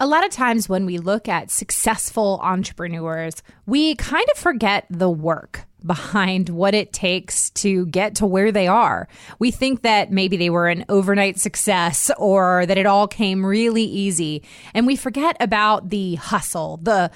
A lot of times when we look at successful entrepreneurs, we kind of forget the work behind what it takes to get to where they are. We think that maybe they were an overnight success or that it all came really easy. And we forget about the hustle, the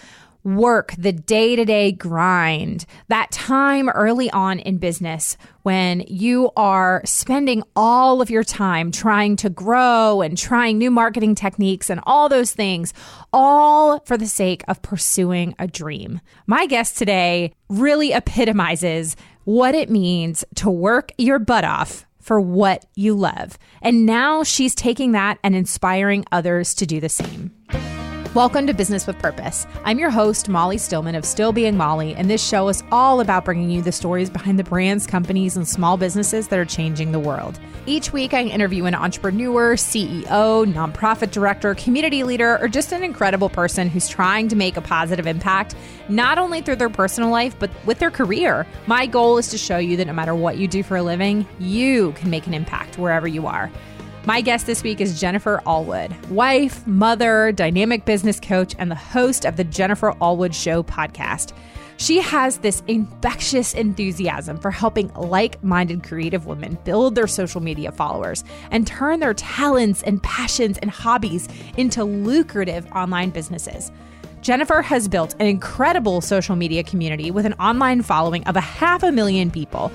work, the day-to-day grind, that time early on in business when you are spending all of your time trying to grow and trying new marketing techniques and all those things, all for the sake of pursuing a dream. My guest today really epitomizes what it means to work your butt off for what you love. And now she's taking that and inspiring others to do the same. Welcome to Business with Purpose. I'm your host, Molly Stillman of Still Being Molly, and this show is all about bringing you the stories behind the brands, companies, and small businesses that are changing the world. Each week, I interview an entrepreneur, CEO, nonprofit director, community leader, or just an incredible person who's trying to make a positive impact, not only through their personal life, but with their career. My goal is to show you that no matter what you do for a living, you can make an impact wherever you are. My guest this week is Jennifer Allwood, wife, mother, dynamic business coach, and the host of the Jennifer Allwood Show podcast. She has this infectious enthusiasm for helping like-minded creative women build their social media followers and turn their talents and passions and hobbies into lucrative online businesses. Jennifer has built an incredible social media community with an online following of 500,000 people.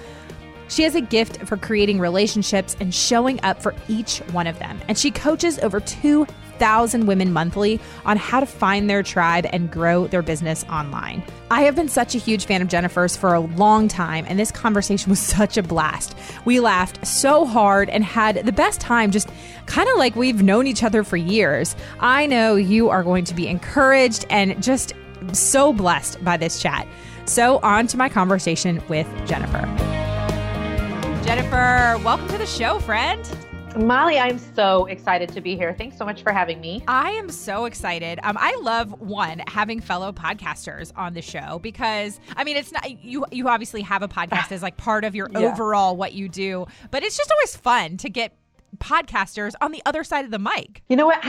She has a gift for creating relationships and showing up for each one of them. And she coaches over 2,000 women monthly on how to find their tribe and grow their business online. I have been such a huge fan of Jennifer's for a long time, and this conversation was such a blast. We laughed so hard and had the best time, just kind of like we've known each other for years. I know you are going to be encouraged and just so blessed by this chat. So on to my conversation with Jennifer. Jennifer, welcome to the show, friend. Molly, I'm so excited to be here. Thanks so much for having me. I am so excited. I love, having fellow podcasters on the show because, it's not, you obviously have a podcast as like part of your overall what you do, but it's just always fun to get podcasters on the other side of the mic. You know what?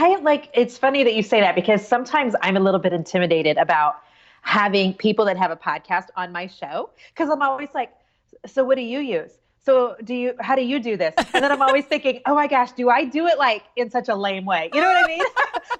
It's funny that you say that because sometimes I'm a little bit intimidated about having people that have a podcast on my show because I'm always like, so what do you use? So how do you do this? And then I'm always thinking, oh my gosh, do I do it like in such a lame way? You know what I mean?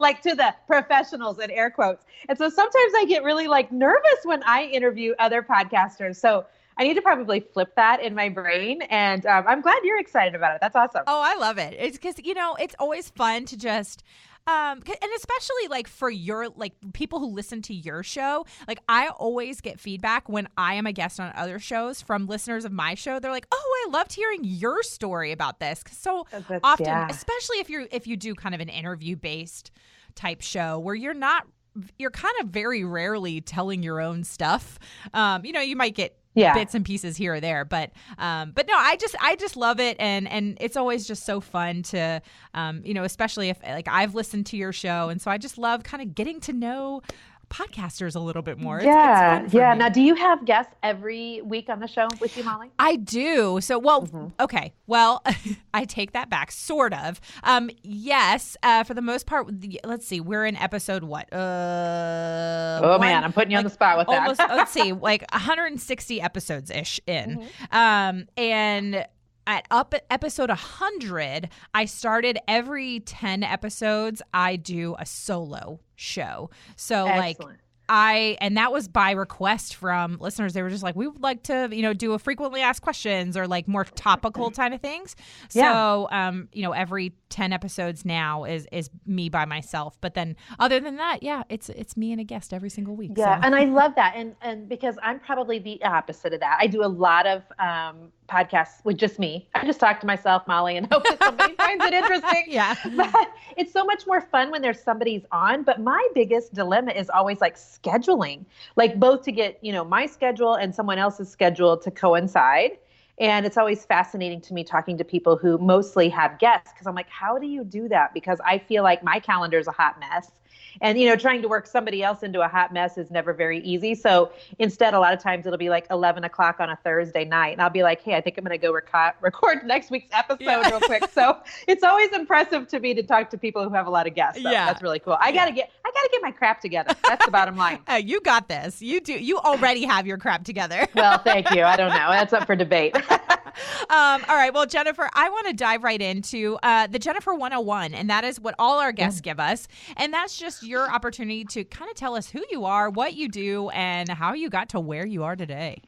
Like to the professionals in air quotes. And so sometimes I get really like nervous when I interview other podcasters. So I need to probably flip that in my brain. And I'm glad you're excited about it. That's awesome. Oh, I love it. It's because, it's always fun to just, and especially like for your, like people who listen to your show, like I always get feedback when I am a guest on other shows from listeners of my show. They're like, oh, I loved hearing your story about this. So often, especially if you do kind of an interview based type show where you're kind of very rarely telling your own stuff. You might get bits and pieces here or there, but no, I just love it, and it's always just so fun to, especially if like I've listened to your show, and so I just love kind of getting to know podcasters a little bit more. It's fun for me. Now, do you have guests every week on the show with you, Molly? I do. So, okay. Well, I take that back, sort of. Yes, for the most part. Let's see. We're in episode what? Man, I'm putting you on the spot with that. Almost, let's see, like 160 episodes ish in, and. At episode 100, I started every 10 episodes, I do a solo show. So Excellent. and that was by request from listeners. They were just like, we would like to, do a frequently asked questions or like more topical kind of things. So, every 10 episodes now is me by myself. But then other than that, it's me and a guest every single week. Yeah. So. And I love that. And because I'm probably the opposite of that. I do a lot of podcasts with just me. I just talk to myself, Molly, and hope that somebody finds it interesting. Yeah. But it's so much more fun when there's somebody's on. But my biggest dilemma is always like scheduling, like both to get, my schedule and someone else's schedule to coincide. And it's always fascinating to me talking to people who mostly have guests, because I'm like, how do you do that? Because I feel like my calendar is a hot mess. And, trying to work somebody else into a hot mess is never very easy. So instead, a lot of times it'll be like 11 o'clock on a Thursday night. And I'll be like, hey, I think I'm going to go record next week's episode real quick. So it's always impressive to me to talk to people who have a lot of guests. So that's really cool. I gotta get my crap together. That's the bottom line. You got this. You do. You already have your crap together. Well, thank you. I don't know. That's up for debate. All right. Well, Jennifer, I want to dive right into the Jennifer 101, and that is what all our guests give us. And that's just your opportunity to kind of tell us who you are, what you do, and how you got to where you are today.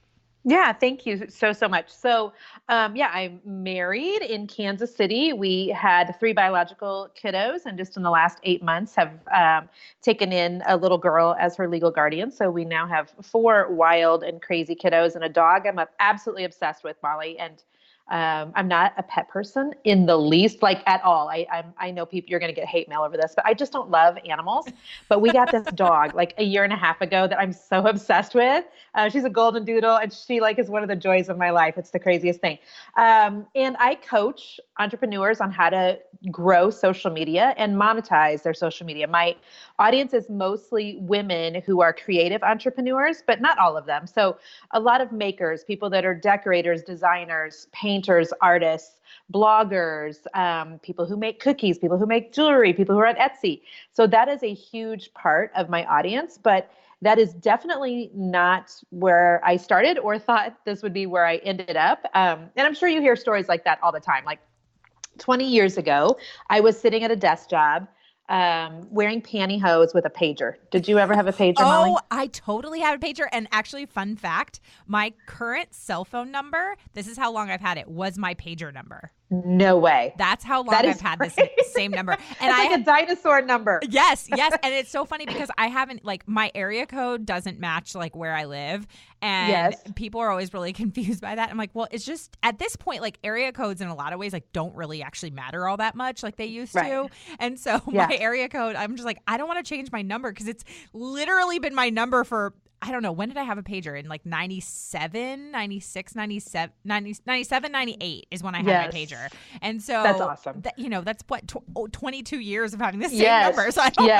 Yeah, thank you so much. So, I'm married in Kansas City. We had 3 biological kiddos, and just in the last 8 months have taken in a little girl as her legal guardian. So we now have 4 wild and crazy kiddos and a dog I'm absolutely obsessed with, Molly. And I'm not a pet person in the least, like at all. I know people, you're going to get hate mail over this, but I just don't love animals. But we got this dog like a year and a half ago that I'm so obsessed with. She's a golden doodle, and she is one of the joys of my life. It's the craziest thing. And I coach entrepreneurs on how to grow social media and monetize their social media. My audience is mostly women who are creative entrepreneurs, but not all of them. So a lot of makers, people that are decorators, designers, painters, artists, bloggers, people who make cookies, people who make jewelry, people who are at Etsy. So that is a huge part of my audience, but that is definitely not where I started or thought this would be where I ended up. And I'm sure you hear stories like that all the time. Like 20 years ago, I was sitting at a desk job wearing pantyhose with a pager. Did you ever have a pager, Molly? Oh, I totally had a pager. And actually, fun fact, my current cell phone number, this is how long I've had it, was my pager number. No way. That's how long I've had this same number. And it's like a dinosaur number. Yes. And it's so funny because I haven't, my area code doesn't match where I live. And people are always really confused by that. I'm like, well, it's just at this point, area codes in a lot of ways, don't really actually matter all that much like they used to. And so my area code, I'm just I don't want to change my number because it's literally been my number for, I don't know, when did I have a pager? In 97, 96, 97, 97, 98 is when I had my pager. And so that's awesome. That's what, 22 years of having the same number. So I don't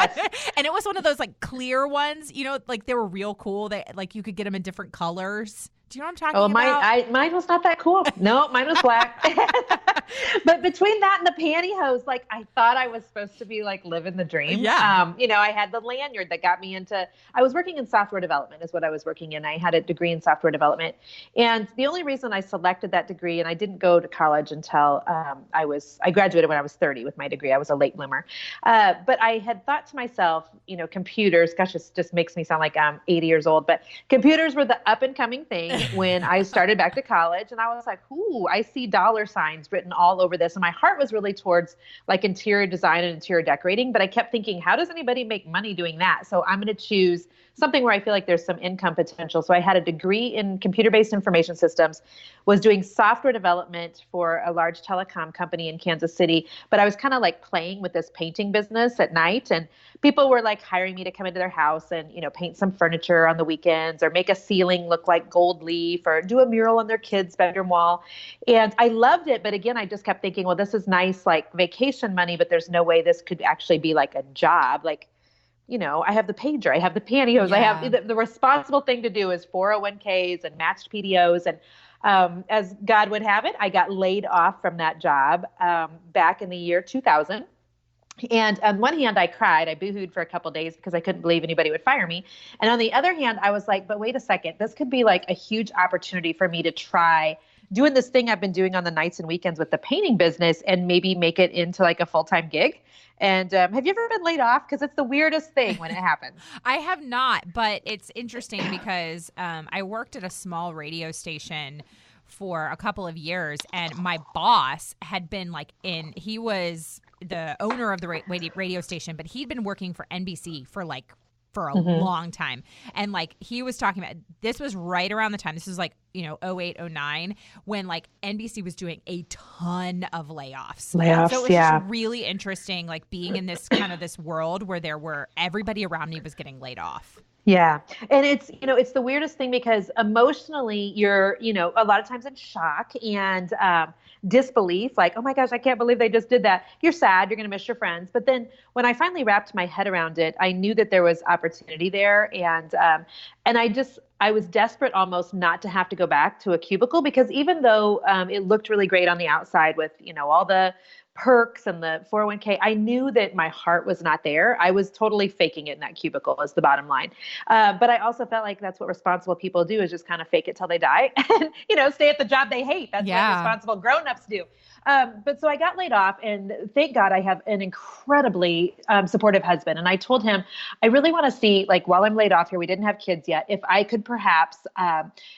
and it was one of those clear ones, they were real cool. They you could get them in different colors. Do you know what I'm talking about? Mine was not that cool. No, mine was black. But between that and the pantyhose, I thought I was supposed to be living the dream. Yeah. I had the lanyard that got me into, I was working in software development is what I was working in. I had a degree in software development. And the only reason I selected that degree, and I didn't go to college until I graduated when I was 30 with my degree. I was a late bloomer. But I had thought to myself, computers, gosh, it just makes me sound like I'm 80 years old, but computers were the up and coming thing when I started back to college. And I was like, ooh, I see dollar signs written all over this. And my heart was really towards interior design and interior decorating. But I kept thinking, how does anybody make money doing that? So I'm going to choose something where I feel like there's some income potential. So I had a degree in computer-based information systems, was doing software development for a large telecom company in Kansas City. But I was kind of playing with this painting business at night. And people were hiring me to come into their house and, paint some furniture on the weekends or make a ceiling look like gold leaf or do a mural on their kids' bedroom wall. And I loved it. But again, I just kept thinking, well, this is nice, vacation money, but there's no way this could actually be a job. I have the pager, I have the pantyhose, I have the responsible thing to do is 401ks and matched PDOs. And as God would have it, I got laid off from that job back in the year 2000. And on one hand, I cried. I boohooed for a couple of days because I couldn't believe anybody would fire me. And on the other hand, I was like, but wait a second, this could be a huge opportunity for me to try doing this thing I've been doing on the nights and weekends with the painting business and maybe make it into a full-time gig. And have you ever been laid off? Because it's the weirdest thing when it happens. I have not, but it's interesting because I worked at a small radio station for a couple of years, and my boss had been he was the owner of the radio station, but he'd been working for NBC for a long time. And he was talking about, this was right around the time, this was 08, 09, when NBC was doing a ton of layoffs. So it was just really interesting, being in this kind of this world where everybody around me was getting laid off. Yeah. And it's the weirdest thing because emotionally you're, a lot of times in shock and disbelief, like, oh my gosh, I can't believe they just did that. You're sad. You're going to miss your friends. But then when I finally wrapped my head around it, I knew that there was opportunity there. And I was desperate almost not to have to go back to a cubicle because even though it looked really great on the outside with, all the perks and the 401k, I knew that my heart was not there. I was totally faking it in that cubicle is the bottom line. But I also felt like that's what responsible people do is just kind of fake it till they die and, stay at the job they hate. That's what responsible grownups do. But so I got laid off and thank God I have an incredibly supportive husband. And I told him, I really want to see, like, while I'm laid off here, we didn't have kids yet, if I could perhaps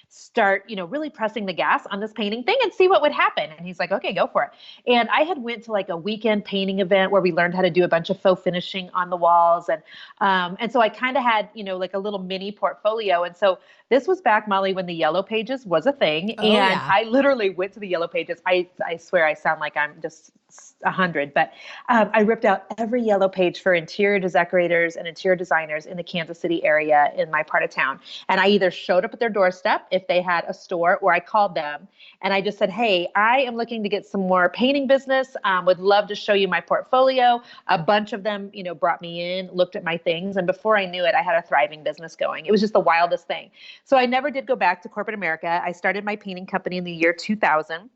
start, really pressing the gas on this painting thing and see what would happen. And he's like, okay, go for it. And I had went to like a weekend painting event where we learned how to do a bunch of faux finishing on the walls. And so I kind of had, like a little mini portfolio. And so this was back, Molly, when the Yellow Pages was a thing. I literally went to the Yellow Pages. I swear I sound like I'm just 100, but I ripped out every Yellow Page for interior decorators and interior designers in the Kansas City area in my part of town. And I either showed up at their doorstep if they had a store, or I called them and I just said, hey, I am looking to get some more painting business. Would love to show you my portfolio. A bunch of them, brought me in, looked at my things. And before I knew it, I had a thriving business going. It was just the wildest thing. So I never did go back to corporate America. I started my painting company in the year 2000.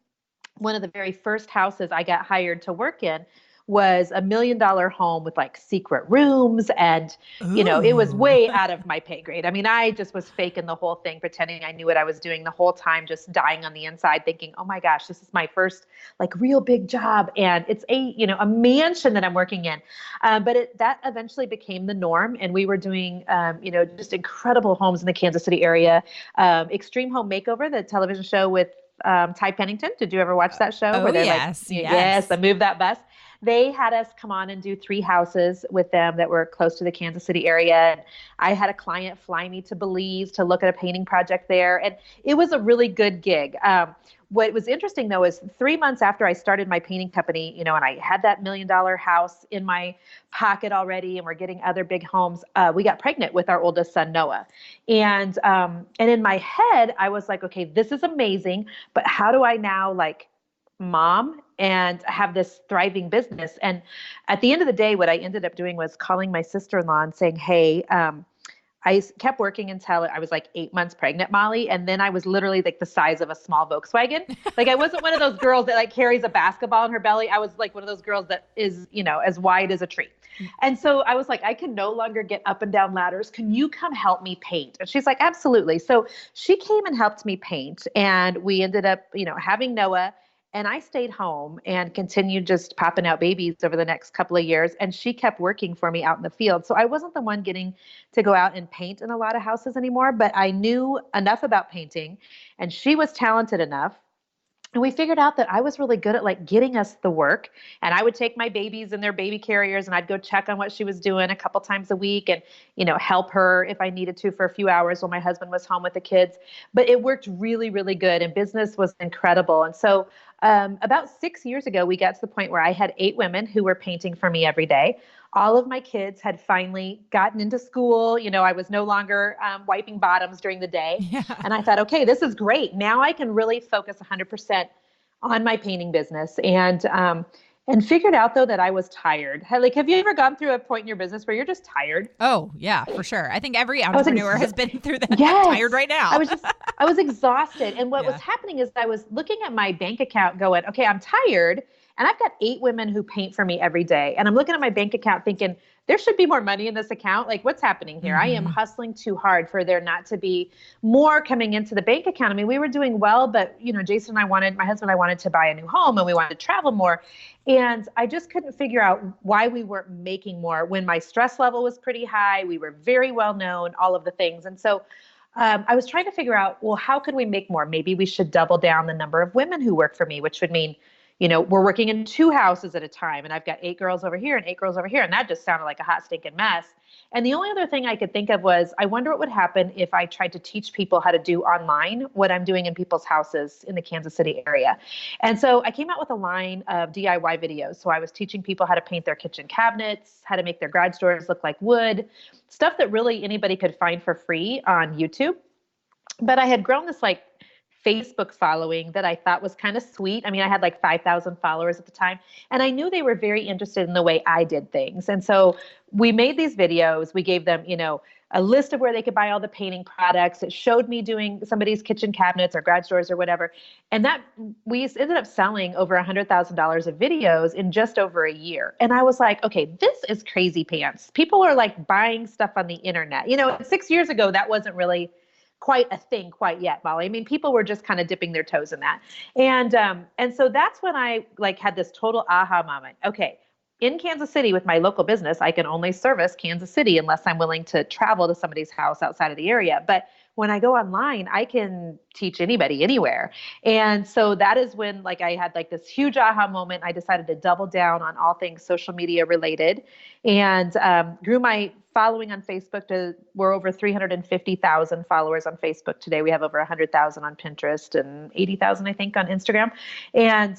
One of the very first houses I got hired to work in was $1 million home with like secret rooms. And, it was way out of my pay grade. I mean, I just was faking the whole thing, pretending I knew what I was doing the whole time, just dying on the inside, thinking, oh my gosh, this is my first like real big job. And it's a mansion that I'm working in. But that eventually became the norm. And we were doing, just incredible homes in the Kansas City area. Extreme Home Makeover, the television show with Ty Pennington. Did you ever watch that show? Oh, where they're yes. yes, the Move That Bus. They had us come on and do 3 houses with them that were close to the Kansas City area. And I had a client fly me to Belize to look at a painting project there. And it was a really good gig. What was interesting, though, is 3 months after I started my painting company, and I had that $1 million house in my pocket already, and we're getting other big homes, we got pregnant with our oldest son, Noah. And in my head, I was like, okay, this is amazing, but how do I now, like, mom and have this thriving business? And at the end of the day, what I ended up doing was calling my sister-in-law and saying, hey, I kept working until I was like 8 months pregnant, Molly. And then I was literally like the size of a small Volkswagen. Like I wasn't one of those girls that like carries a basketball in her belly. I was like one of those girls that is, as wide as a tree. And so I was like, I can no longer get up and down ladders. Can you come help me paint? And she's like, absolutely. So she came and helped me paint. And we ended up, having Noah. And I stayed home and continued just popping out babies over the next couple of years. And she kept working for me out in the field. So I wasn't the one getting to go out and paint in a lot of houses anymore, but I knew enough about painting and she was talented enough. And we figured out that I was really good at like getting us the work. And I would take my babies in their baby carriers and I'd go check on what she was doing a couple times a week and, help her if I needed to for a few hours while my husband was home with the kids. But it worked really, really good and business was incredible. And so about 6 years ago, we got to the point where I had 8 women who were painting for me every day. All of my kids had finally gotten into school. I was no longer wiping bottoms during the day. Yeah. And I thought, okay, this is great. Now I can really focus 100% on my painting business. And figured out, though, that I was tired. Like, have you ever gone through a point in your business where you're just tired? Oh, yeah, for sure. I think every entrepreneur has been through that. Yes. I'm tired right now. I was exhausted. And what was happening is I was looking at my bank account going, okay, I'm tired. And I've got 8 women who paint for me every day. And I'm looking at my bank account thinking, there should be more money in this account. Like, what's happening here? Mm-hmm. I am hustling too hard for there not to be more coming into the bank account. I mean, we were doing well, but, Jason and my husband and I wanted to buy a new home and we wanted to travel more. And I just couldn't figure out why we weren't making more when my stress level was pretty high. We were very well known, all of the things. And so I was trying to figure out, well, how could we make more? Maybe we should double down the number of women who work for me, which would mean, we're working in 2 houses at a time, and I've got 8 girls over here and 8 girls over here. And that just sounded like a hot stinking mess. And the only other thing I could think of was, I wonder what would happen if I tried to teach people how to do online what I'm doing in people's houses in the Kansas City area. And so I came out with a line of DIY videos. So I was teaching people how to paint their kitchen cabinets, how to make their garage doors look like wood, stuff that really anybody could find for free on YouTube. But I had grown this like Facebook following that I thought was kind of sweet. I mean, I had like 5,000 followers at the time, and I knew they were very interested in the way I did things. And so we made these videos. We gave them, a list of where they could buy all the painting products. It showed me doing somebody's kitchen cabinets or garage doors or whatever. And that we ended up selling over $100,000 of videos in just over a year. And I was like, okay, this is crazy pants. People are like buying stuff on the internet. 6 years ago, that wasn't really quite a thing quite yet, Molly. I mean, people were just kind of dipping their toes in that. And so that's when I like had this total aha moment. Okay, in Kansas City with my local business, I can only service Kansas City unless I'm willing to travel to somebody's house outside of the area. But when I go online, I can teach anybody anywhere. And so that is when like I had like this huge aha moment. I decided to double down on all things social media related, and grew my following on Facebook we're over 350,000 followers on Facebook today. We have over 100,000 on Pinterest and 80,000, I think, on Instagram. And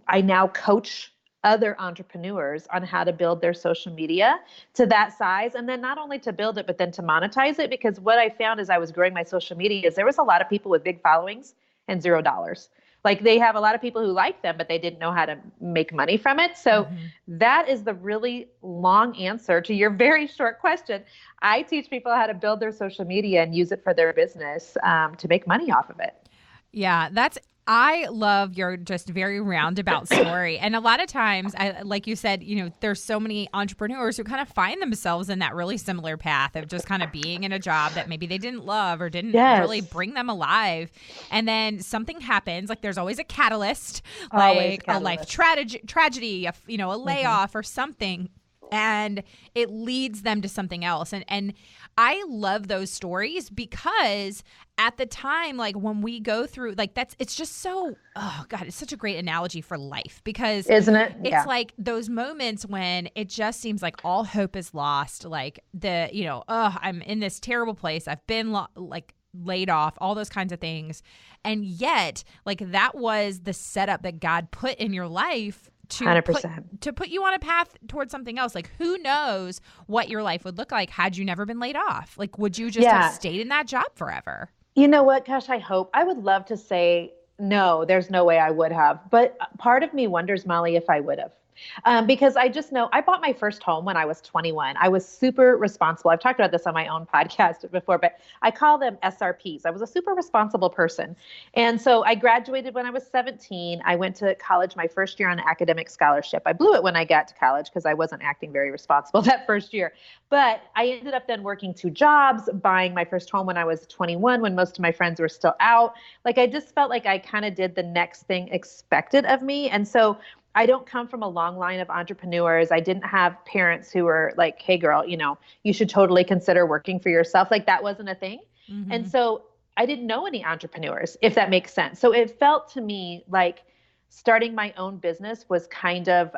I now coach other entrepreneurs on how to build their social media to that size. And then not only to build it, but then to monetize it. Because what I found as I was growing my social media is there was a lot of people with big followings and $0. Like they have a lot of people who like them, but they didn't know how to make money from it. So that is the really long answer to your very short question. I teach people how to build their social media and use it for their business to make money off of it. Yeah, I love your just very roundabout story. And a lot of times, like you said, there's so many entrepreneurs who kind of find themselves in that really similar path of just kind of being in a job that maybe they didn't love or didn't really bring them alive. And then something happens, like there's always a catalyst, like a life tragedy, a layoff or something. And it leads them to something else. And I love those stories because at the time, like when we go through, like it's just so, oh God, it's such a great analogy for life because isn't it? It's like those moments when it just seems like all hope is lost. Like I'm in this terrible place. I've been laid off, all those kinds of things. And yet like that was the setup that God put in your life to 100%. Put you on a path towards something else. Like who knows what your life would look like had you never been laid off? Like would you just have stayed in that job forever? You know what? Gosh, I would love to say, no, there's no way I would have. But part of me wonders, Molly, if I would have. Because I just know I bought my first home when I was 21. I was super responsible. I've talked about this on my own podcast before, but I call them SRPs. I was a super responsible person. And so I graduated when I was 17. I went to college my first year on an academic scholarship. I blew it when I got to college because I wasn't acting very responsible that first year. But I ended up then working 2 jobs, buying my first home when I was 21, when most of my friends were still out. Like I just felt like I kind of did the next thing expected of me. And so I don't come from a long line of entrepreneurs. I didn't have parents who were like, hey girl, you should totally consider working for yourself. Like that wasn't a thing. And so I didn't know any entrepreneurs, if that makes sense. So it felt to me like starting my own business was kind of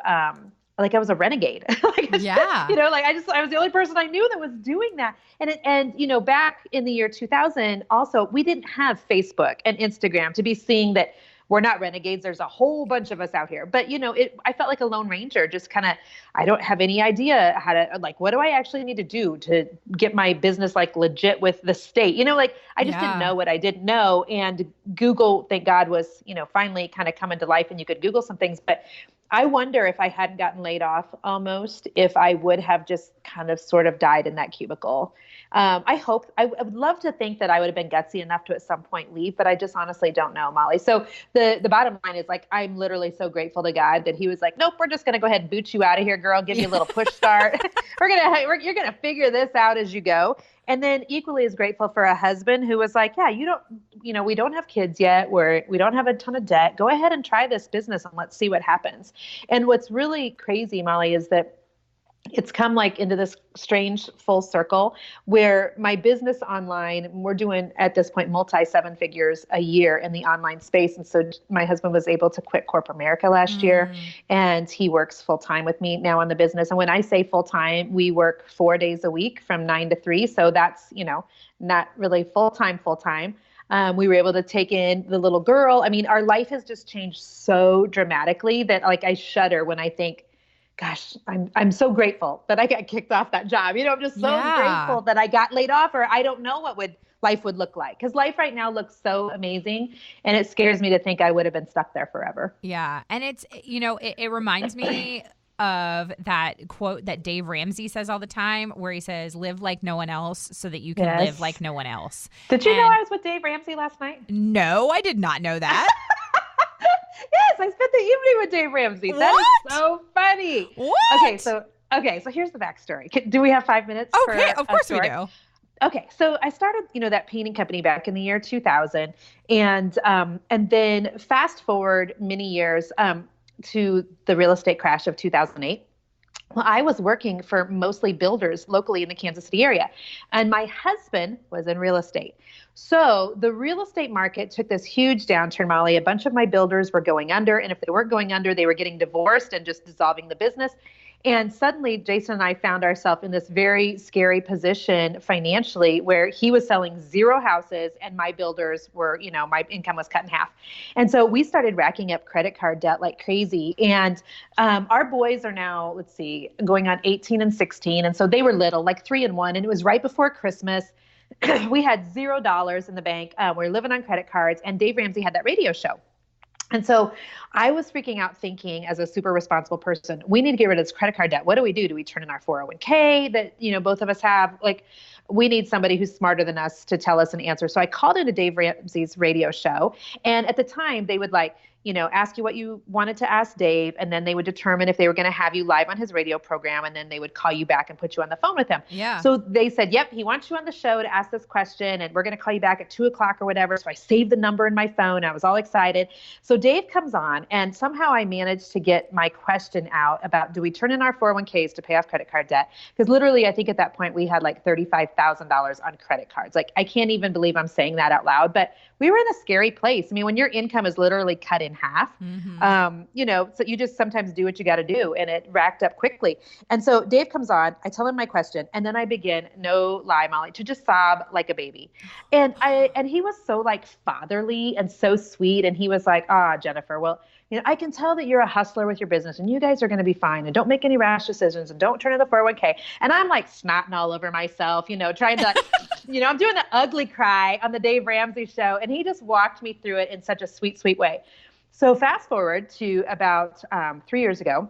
like I was a renegade. I was the only person I knew that was doing that. And back in the year 2000, also, we didn't have Facebook and Instagram to be seeing that we're not renegades. There's a whole bunch of us out here. But, I felt like a lone ranger, just kind of, I don't have any idea how to, like, what do I actually need to do to get my business, like, legit with the state? I just didn't know what I didn't know. And Google, thank God, was, finally kind of coming to life and you could Google some things. But I wonder if I hadn't gotten laid off almost, if I would have just kind of sort of died in that cubicle. I would love to think that I would have been gutsy enough to at some point leave, but I just honestly don't know, Molly. So the bottom line is like, I'm literally so grateful to God that he was like, nope, we're just going to go ahead and boot you out of here, girl. Give you a little push start. You're going to figure this out as you go. And then equally as grateful for a husband who was like, yeah, we don't have kids yet. We don't have a ton of debt. Go ahead and try this business and let's see what happens. And what's really crazy, Molly, is that it's come like into this strange full circle where my business online, we're doing at this point multi seven figures a year in the online space. And so my husband was able to quit corporate America last year, and he works full time with me now on the business. And when I say full time, we work 4 days a week from 9 to 3. So that's, not really full time. We were able to take in the little girl. I mean, our life has just changed so dramatically that like I shudder when I think, gosh, I'm so grateful that I got kicked off that job. I'm just so grateful that I got laid off, or I don't know what life would look like. Because life right now looks so amazing, and it scares me to think I would have been stuck there forever. Yeah. And it's, it reminds me of that quote that Dave Ramsey says all the time, where he says, live like no one else so that you can live like no one else. Did you know I was with Dave Ramsey last night? No, I did not know that. Yes, I spent the evening with Dave Ramsey. That is so funny. What? Okay, so here's the backstory. Do we have 5 minutes? Okay, of course we do. Okay, so I started, that painting company back in the year 2000, and then fast forward many years to the real estate crash of 2008. Well, I was working for mostly builders locally in the Kansas City area, and my husband was in real estate. So the real estate market took this huge downturn, Molly. A bunch of my builders were going under, and if they weren't going under, they were getting divorced and just dissolving the business. And suddenly, Jason and I found ourselves in this very scary position financially, where he was selling 0 houses and my builders were, my income was cut in half. And so we started racking up credit card debt like crazy. And our boys are now, let's see, going on 18 and 16. And so they were little, like 3 and 1. And it was right before Christmas. We had $0 in the bank. We're living on credit cards. And Dave Ramsey had that radio show. And so I was freaking out, thinking as a super responsible person, we need to get rid of this credit card debt. What do we do? Do we turn in our 401k that, both of us have? Like, we need somebody who's smarter than us to tell us an answer. So I called into Dave Ramsey's radio show. And at the time they would ask you what you wanted to ask Dave, and then they would determine if they were going to have you live on his radio program, and then they would call you back and put you on the phone with him. Yeah. So they said, yep, he wants you on the show to ask this question, and we're going to call you back at 2:00 or whatever. So I saved the number in my phone. I was all excited. So Dave comes on, and somehow I managed to get my question out about, do we turn in our 401ks to pay off credit card debt? Because literally, I think at that point we had like $35,000 on credit cards. Like, I can't even believe I'm saying that out loud, but we were in a scary place. I mean, when your income is literally cut in half, so you just sometimes do what you got to do, and it racked up quickly. And so Dave comes on, I tell him my question, and then I begin, no lie, Molly, to just sob like a baby. And he was so like fatherly and so sweet. And he was like, Jennifer, well, I can tell that you're a hustler with your business, and you guys are going to be fine, and don't make any rash decisions, and don't turn in the 401k. And I'm like snotting all over myself, trying to, I'm doing the ugly cry on the Dave Ramsey show. And he just walked me through it in such a sweet, sweet way. So fast forward to about 3 years ago,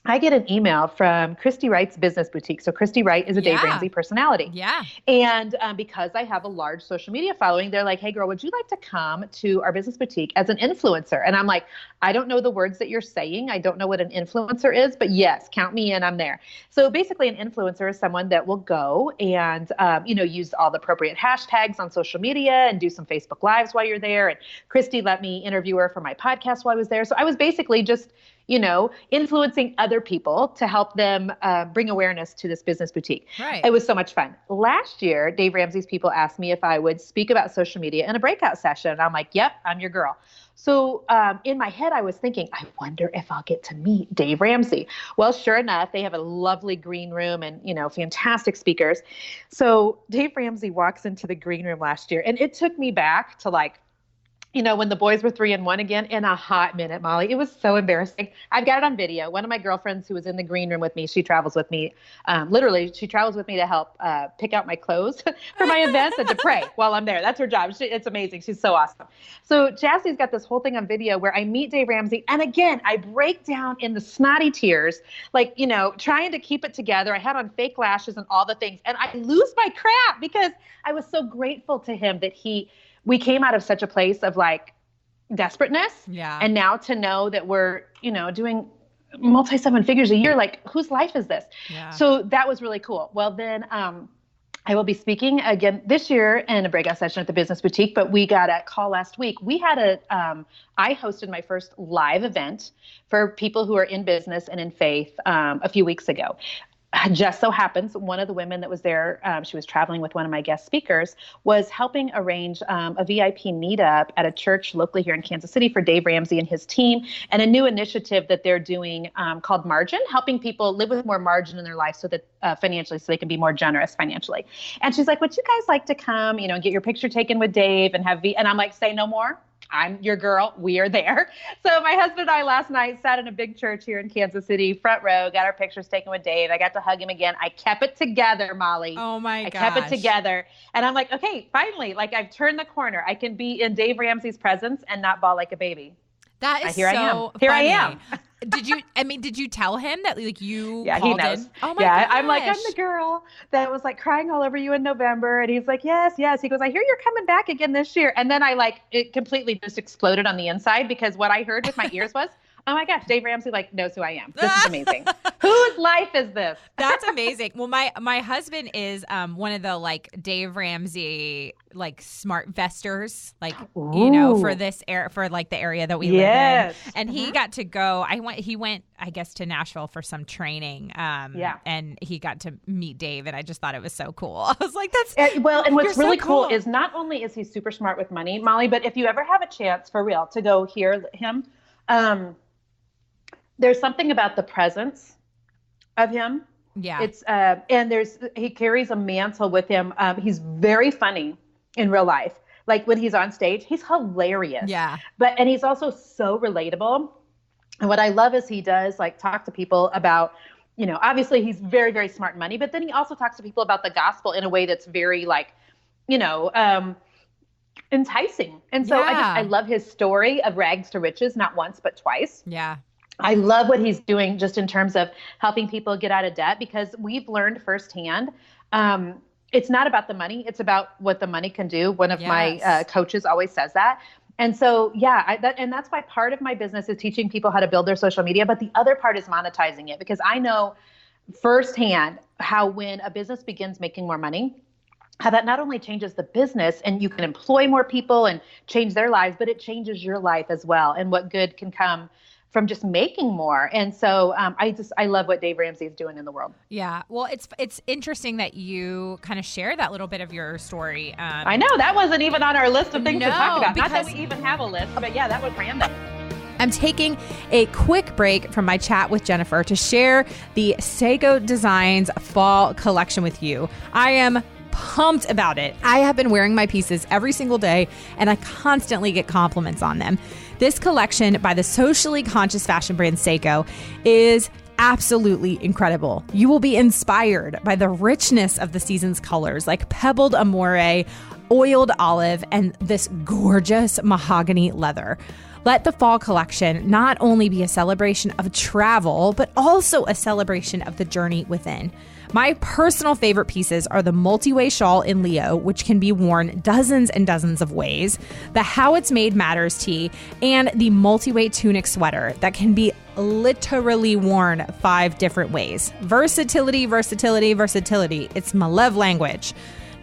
I get an email from Christy Wright's Business Boutique. So Christy Wright is a Dave Ramsey personality. Yeah. And because I have a large social media following, they're like, hey, girl, would you like to come to our Business Boutique as an influencer? And I'm like, I don't know the words that you're saying. I don't know what an influencer is, but yes, count me in. I'm there. So basically, an influencer is someone that will go and, use all the appropriate hashtags on social media and do some Facebook Lives while you're there. And Christy let me interview her for my podcast while I was there. So I was basically just influencing other people to help them bring awareness to this Business Boutique. Right. It was so much fun. Last year, Dave Ramsey's people asked me if I would speak about social media in a breakout session. And I'm like, yep, I'm your girl. So in my head, I was thinking, I wonder if I'll get to meet Dave Ramsey. Well, sure enough, they have a lovely green room and, fantastic speakers. So Dave Ramsey walks into the green room last year, and it took me back to like, when the boys were 3 and 1 again, in a hot minute, Molly. It was so embarrassing. I've got it on video. One of my girlfriends who was in the green room with me, she travels with me. Literally, she travels with me to help pick out my clothes for my events and to pray while I'm there. That's her job. It's amazing. She's so awesome. So Jassie's got this whole thing on video where I meet Dave Ramsey. And again, I break down in the snotty tears, like, trying to keep it together. I had on fake lashes and all the things. And I lose my crap because I was so grateful to him that we came out of such a place of like desperateness. Yeah. And now to know that we're, doing multi 7 figures a year, like whose life is this? Yeah. So that was really cool. Well, then I will be speaking again this year in a breakout session at the Business Boutique, but we got a call last week. We had I hosted my first live event for people who are in business and in faith a few weeks ago. just so happens one of the women that was there, she was traveling with one of my guest speakers, was helping arrange a VIP meetup at a church locally here in Kansas City for Dave Ramsey and his team, and a new initiative that they're doing called Margin, helping people live with more margin in their life so that financially, so they can be more generous financially. And she's like, would you guys like to come, and get your picture taken with Dave and have and I'm like, say no more. I'm your girl. We are there. So my husband and I last night sat in a big church here in Kansas City, front row, got our pictures taken with Dave. I got to hug him again. I kept it together, Molly. Oh my gosh. I kept it together. And I'm like, okay, finally, like I've turned the corner. I can be in Dave Ramsey's presence and not bawl like a baby. That is Here so I am. funny. Here I am. Did you tell him that like you Yeah, called he knows. in? Oh my yeah, gosh. I'm like, I'm the girl that was like crying all over you in November. And he's like, yes. He goes, I hear you're coming back again this year. And then it completely just exploded on the inside, because what I heard with my ears was, oh my gosh, Dave Ramsey knows who I am. This is amazing. Whose life is this? That's amazing. Well, my husband is one of the Dave Ramsey smart vesters, for this for the area that we live in. And he got to go. He went I guess to Nashville for some training. And he got to meet Dave, and I just thought it was so cool. I was like, that's and what's really so cool is not only is he super smart with money, Molly, but if you ever have a chance for real to go hear him, there's something about the presence of him. Yeah. It's and he carries a mantle with him. He's very funny in real life. Like when he's on stage, he's hilarious. Yeah. And he's also so relatable. And what I love is he does talk to people about, obviously he's very, very smart in money, but then he also talks to people about the gospel in a way that's very enticing. And so I love his story of rags to riches, not once, but twice. Yeah. I love what he's doing just in terms of helping people get out of debt, because we've learned firsthand, it's not about the money. It's about what the money can do. One of my coaches always says that. And so, and that's why part of my business is teaching people how to build their social media. But the other part is monetizing it, because I know firsthand how when a business begins making more money, how that not only changes the business and you can employ more people and change their lives, but it changes your life as well, and what good can come from just making more. And so I love what Dave Ramsey is doing in the world. Yeah. Well, it's interesting that you kind of share that little bit of your story. I know that wasn't even on our list of things to talk about. Not that we even have a list, but that was random. I'm taking a quick break from my chat with Jennifer to share the Seiko Designs fall collection with you. I am pumped about it. I have been wearing my pieces every single day, and I constantly get compliments on them. This collection by the socially conscious fashion brand Seiko is absolutely incredible. You will be inspired by the richness of the season's colors, like pebbled amore, oiled olive, and this gorgeous mahogany leather. Let the fall collection not only be a celebration of travel, but also a celebration of the journey within. My personal favorite pieces are the multi-way shawl in Leo, which can be worn dozens and dozens of ways, the How It's Made Matters tee, and the multi-way tunic sweater that can be literally worn 5 different ways. Versatility, versatility, versatility. It's my love language.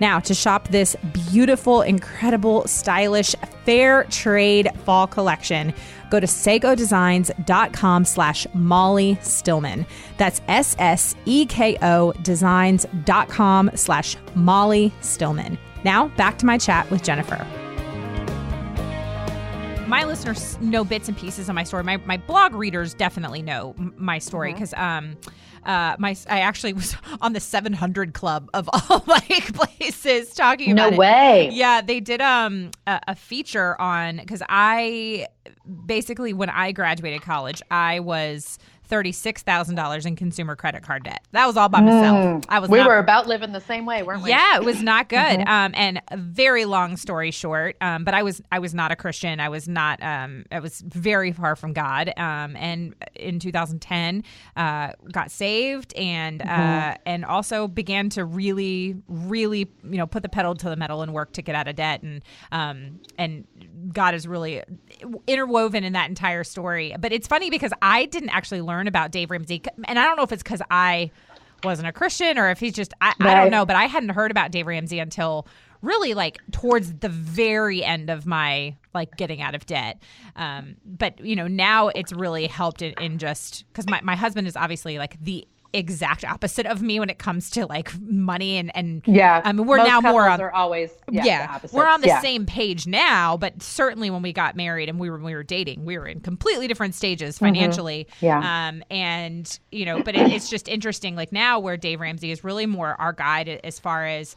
Now, to shop this beautiful, incredible, stylish, fair trade fall collection, go to seikodesigns.com/Molly Stillman. That's SSEKO designs.com/Molly Stillman. Now, back to my chat with Jennifer. My listeners know bits and pieces of my story. My blog readers definitely know my story because I actually was on the 700 Club of all places talking about it. No way. Yeah, they did a feature on, because I basically, when I graduated college, I was $36,000 in consumer credit card debt. That was all by myself. We were about living the same way, weren't we? Yeah, it was not good. And a very long story short, but I was not a Christian. I was not. I was very far from God. And in 2010, got saved and also began to really put the pedal to the metal and work to get out of debt. And God is really interwoven in that entire story. But it's funny because I didn't actually learn about Dave Ramsey, and I don't know if it's because I wasn't a Christian or if he's just I don't know, but I hadn't heard about Dave Ramsey until really towards the very end of my getting out of debt. But now it's really helped in just because my husband is obviously the exact opposite of me when it comes to like money and yeah. I mean, we're Most now more on are always the we're on the same page now, but certainly when we got married and we were dating, we were in completely different stages financially. And but it's just interesting, like now where Dave Ramsey is really more our guide as far as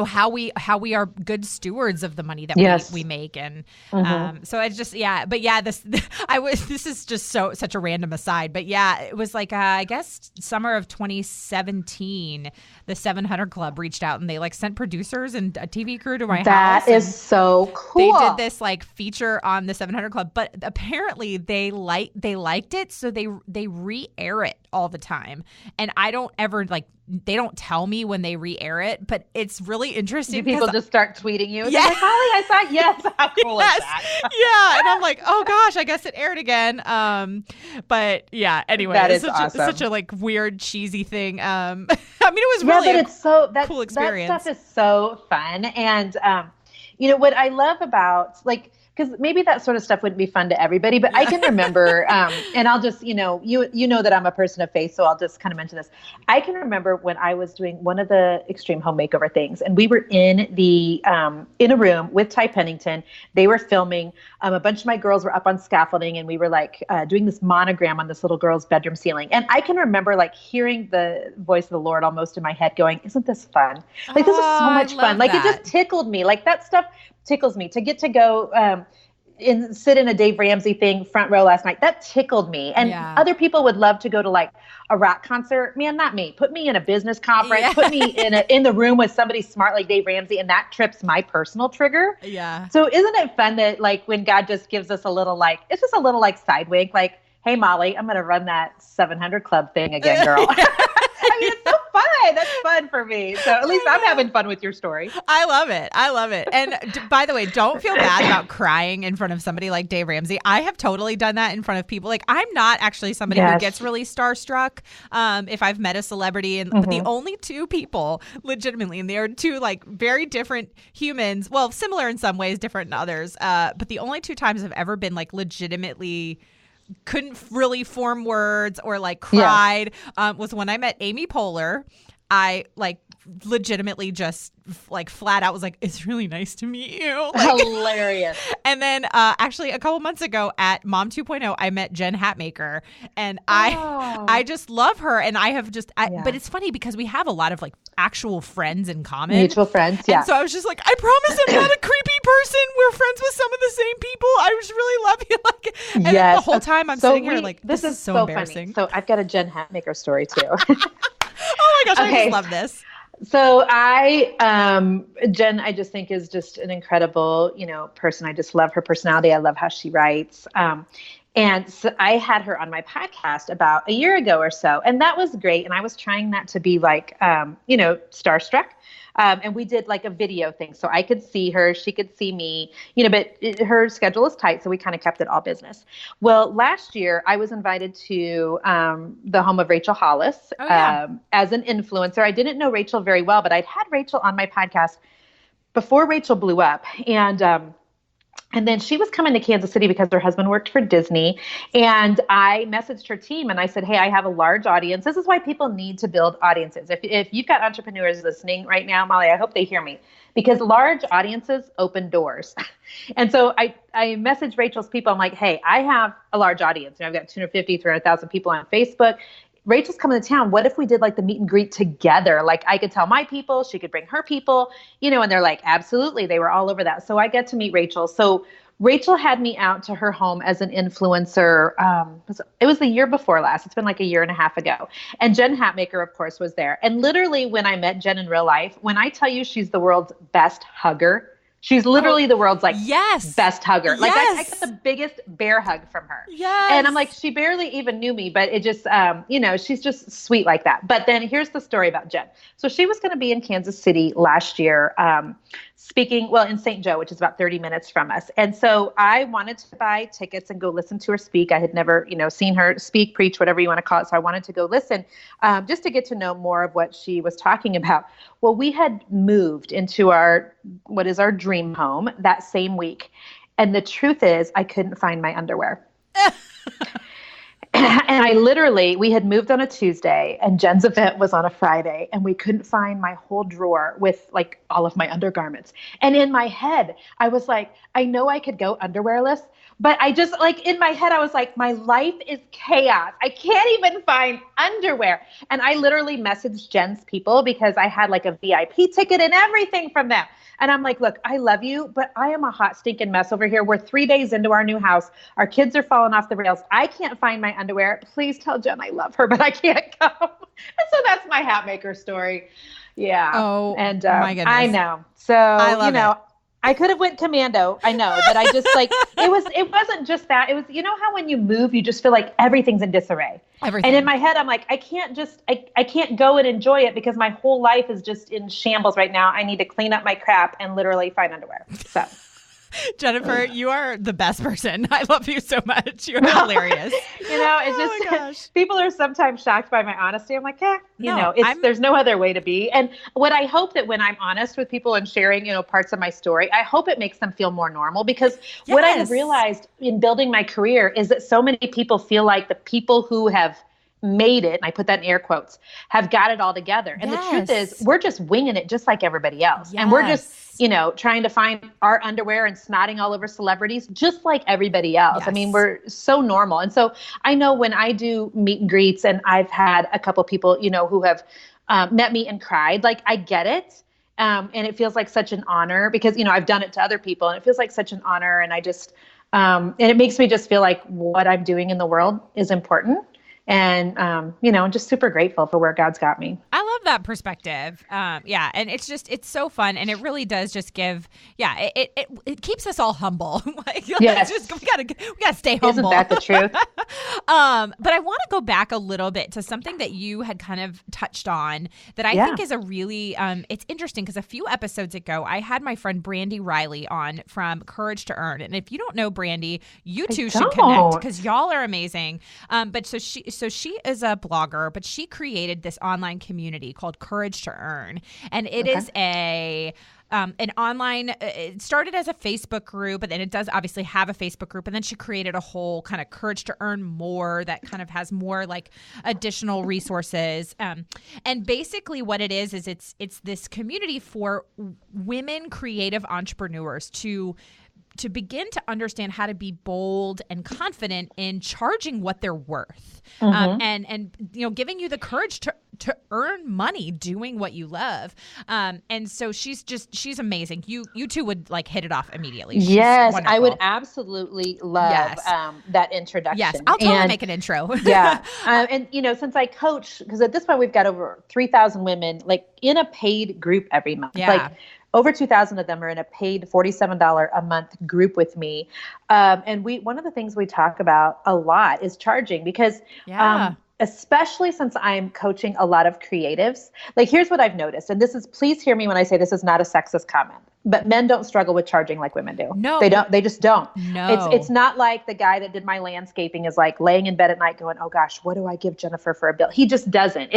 how we are good stewards of the money that we make. And so it's just this is just such a random aside, but it was like I guess summer of 2017 the 700 Club reached out and they like sent producers and a TV crew to my house. That is so cool. They did this like feature on the 700 Club, but apparently they liked it, so they re-air it all the time. And I don't ever they don't tell me when they re-air it, but it's really interesting. Do people just start tweeting you? Yeah. Like, Holly, I saw it. Yes. How cool is that? Yeah. And I'm like, oh gosh, I guess it aired again. But yeah, anyway, that it's is awesome. Such a like weird, cheesy thing. I mean, it was really cool experience. That stuff is so fun. And, what I love about because maybe that sort of stuff wouldn't be fun to everybody, but I can remember, and I'll just, you know that I'm a person of faith, so I'll just kind of mention this. I can remember when I was doing one of the extreme home makeover things, and we were in in a room with Ty Pennington. They were filming. A bunch of my girls were up on scaffolding, and we were doing this monogram on this little girl's bedroom ceiling. And I can remember hearing the voice of the Lord almost in my head going, "Isn't this fun? This is so much fun." It just tickled me. That stuff tickles me to get to go and sit in a Dave Ramsey thing front row last night. That tickled me. And other people would love to go to a rock concert. Man, not me. Put me in a business conference. Yeah. Put me in the room with somebody smart like Dave Ramsey, and that trips my personal trigger. Yeah. So isn't it fun that when God just gives us a little it's just a little side wink, hey Molly, I'm going to run that 700 Club thing again, girl. I mean, it's so fun. That's fun for me. So at least I'm having fun with your story. I love it. And by the way, don't feel bad about crying in front of somebody like Dave Ramsey. I have totally done that in front of people. I'm not actually somebody who gets really starstruck if I've met a celebrity. But the only two people, legitimately, and they are two very different humans. Well, similar in some ways, different in others. But the only two times I've ever been legitimately couldn't really form words or cried was when I met Amy Poehler. I legitimately just flat out was it's really nice to meet you. Hilarious. And then actually a couple months ago at Mom 2.0, I met Jen Hatmaker, and I just love her. And I have but it's funny because we have a lot of actual friends in common. Mutual friends. Yeah. And so I was just I promise I'm not a creepy person. We're friends with some of the same people. I just really love you. And the whole time I'm sitting here this is so embarrassing. Funny. So I've got a Jen Hatmaker story too. Oh my gosh, okay. I just love this. So Jen, I just think is just an incredible, person. I just love her personality. I love how she writes. And so I had her on my podcast about a year ago or so, and that was great. And I was trying not to be starstruck. And we did a video thing, so I could see her, she could see me, but her schedule is tight, so we kind of kept it all business. Well, last year I was invited to the home of Rachel Hollis as an influencer. I didn't know Rachel very well, but I'd had Rachel on my podcast before Rachel blew up. And then she was coming to Kansas City because her husband worked for Disney. And I messaged her team and I said, hey, I have a large audience. This is why people need to build audiences. If you've got entrepreneurs listening right now, Molly, I hope they hear me, because large audiences open doors. And so I messaged Rachel's people. I'm like, hey, I have a large audience. I've got 250, 300,000 people on Facebook. Rachel's coming to town. What if we did the meet and greet together? I could tell my people, she could bring her people, and they're like, absolutely. They were all over that. So I get to meet Rachel. So Rachel had me out to her home as an influencer. It was the year before last. It's been a year and a half ago. And Jen Hatmaker, of course, was there. And literally when I met Jen in real life, when I tell you she's the world's best hugger, she's literally the world's best hugger. I got the biggest bear hug from her. Yes. And I'm she barely even knew me, but it just, she's just sweet like that. But then here's the story about Jen. So she was going to be in Kansas City last year, speaking, in St. Joe, which is about 30 minutes from us. And so I wanted to buy tickets and go listen to her speak. I had never, seen her speak, preach, whatever you want to call it. So I wanted to go listen just to get to know more of what she was talking about. Well, we had moved into what is our dream home that same week. And the truth is I couldn't find my underwear. And we had moved on a Tuesday and Jen's event was on a Friday and we couldn't find my whole drawer with like all of my undergarments. And in my head, I was like, I know I could go underwearless, but I just like in my head, I was like, my life is chaos. I can't even find underwear. And I literally messaged Jen's people because I had like a VIP ticket and everything from them. And I'm like, look, I love you, but I am a hot stinking mess over here. We're 3 days into our new house. Our kids are falling off the rails. I can't find my underwear. Please tell Jen I love her, but I can't come. And so that's my hat maker story. Yeah. Oh, and my goodness. I know. So, it. I could have went commando. I know, but I just like, it wasn't just that. It was, you know how when you move, you just feel like everything's in disarray. Everything. And in my head, I'm like, I can't go and enjoy it because my whole life is just in shambles right now. I need to clean up my crap and literally find underwear. So. Jennifer, you are the best person. I love you so much. You're hilarious. It's just people are sometimes shocked by my honesty. I'm like, there's no other way to be. And what I hope that when I'm honest with people and sharing, parts of my story, I hope it makes them feel more normal because what I have realized in building my career is that so many people feel like the people who have made it, and I put that in air quotes, have got it all together. And the truth is we're just winging it just like everybody else. Yes. And we're just, trying to find our underwear and snotting all over celebrities just like everybody else. Yes. I mean, we're so normal. And so I know when I do meet and greets and I've had a couple people, who have met me and cried, like I get it. And it feels like such an honor because, I've done it to other people and it feels like such an honor. And I just, and it makes me just feel like what I'm doing in the world is important. And, I'm just super grateful for where God's got me. I love that perspective. And it's so fun. And it really does just give, it keeps us all humble. Yes. We gotta stay humble. Isn't that the truth? But I want to go back a little bit to something that you had kind of touched on that I think is a really, it's interesting because a few episodes ago, I had my friend Brandy Riley on from Courage to Earn. And if you don't know Brandy, you two should connect because y'all are amazing. So she is a blogger, but she created this online community called Courage to Earn. And it is an online, it started as a Facebook group, but then it does obviously have a Facebook group. And then she created a whole kind of Courage to Earn more that kind of has more like additional resources. And basically what it is it's this community for women creative entrepreneurs to begin to understand how to be bold and confident in charging what they're worth, and giving you the courage to earn money doing what you love. And so she's amazing. You two would like hit it off immediately. She's wonderful. I would absolutely love that introduction. Yes, I'll totally make an intro. And since I coach, because at this point we've got over 3,000 women like in a paid group every month. Yeah. Like over 2,000 of them are in a paid $47 a month group with me. And one of the things we talk about a lot is charging because especially since I'm coaching a lot of creatives, like here's what I've noticed. And please hear me when I say this is not a sexist comment, but men don't struggle with charging like women do. No, they don't. They just don't. No, it's not like the guy that did my landscaping is like laying in bed at night going, oh gosh, what do I give Jennifer for a bill? He just doesn't.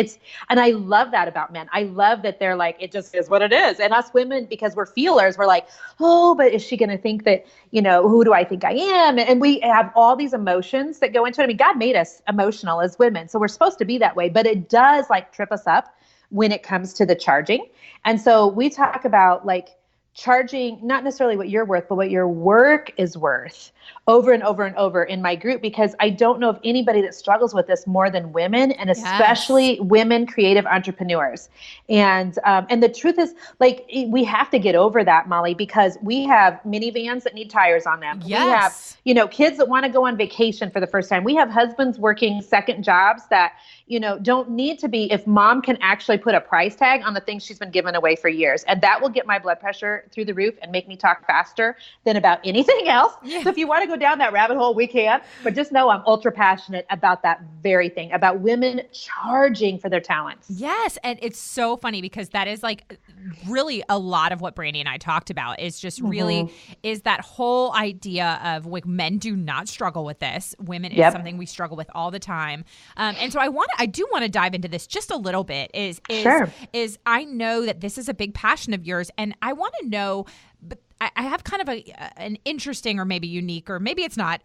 And I love that about men. I love that they're like, it just is what it is. And us women, because we're feelers, we're like, oh, but is she going to think that, who do I think I am? And we have all these emotions that go into it. I mean, God made us emotional as women. So we're supposed to be that way, but it does like trip us up when it comes to the charging. And so we talk about like, charging not necessarily what you're worth, but what your work is worth over and over and over in my group, because I don't know of anybody that struggles with this more than women, and especially women creative entrepreneurs. And the truth is, like, we have to get over that, Molly, because we have minivans that need tires on them. Yes. We have, kids that want to go on vacation for the first time. We have husbands working second jobs that, don't need to be, if mom can actually put a price tag on the things she's been giving away for years. And that will get my blood pressure through the roof and make me talk faster than about anything else. Yeah. So if you want to go down that rabbit hole, we can. But just know I'm ultra passionate about that very thing, about women charging for their talents. Yes. And it's so funny because that is like really a lot of what Brandy and I talked about is just really is that whole idea of like men do not struggle with this. Women is something we struggle with all the time. And so I do want to dive into this just a little bit is I know that this is a big passion of yours, and I want to know, but I have kind of an interesting or maybe unique or maybe it's not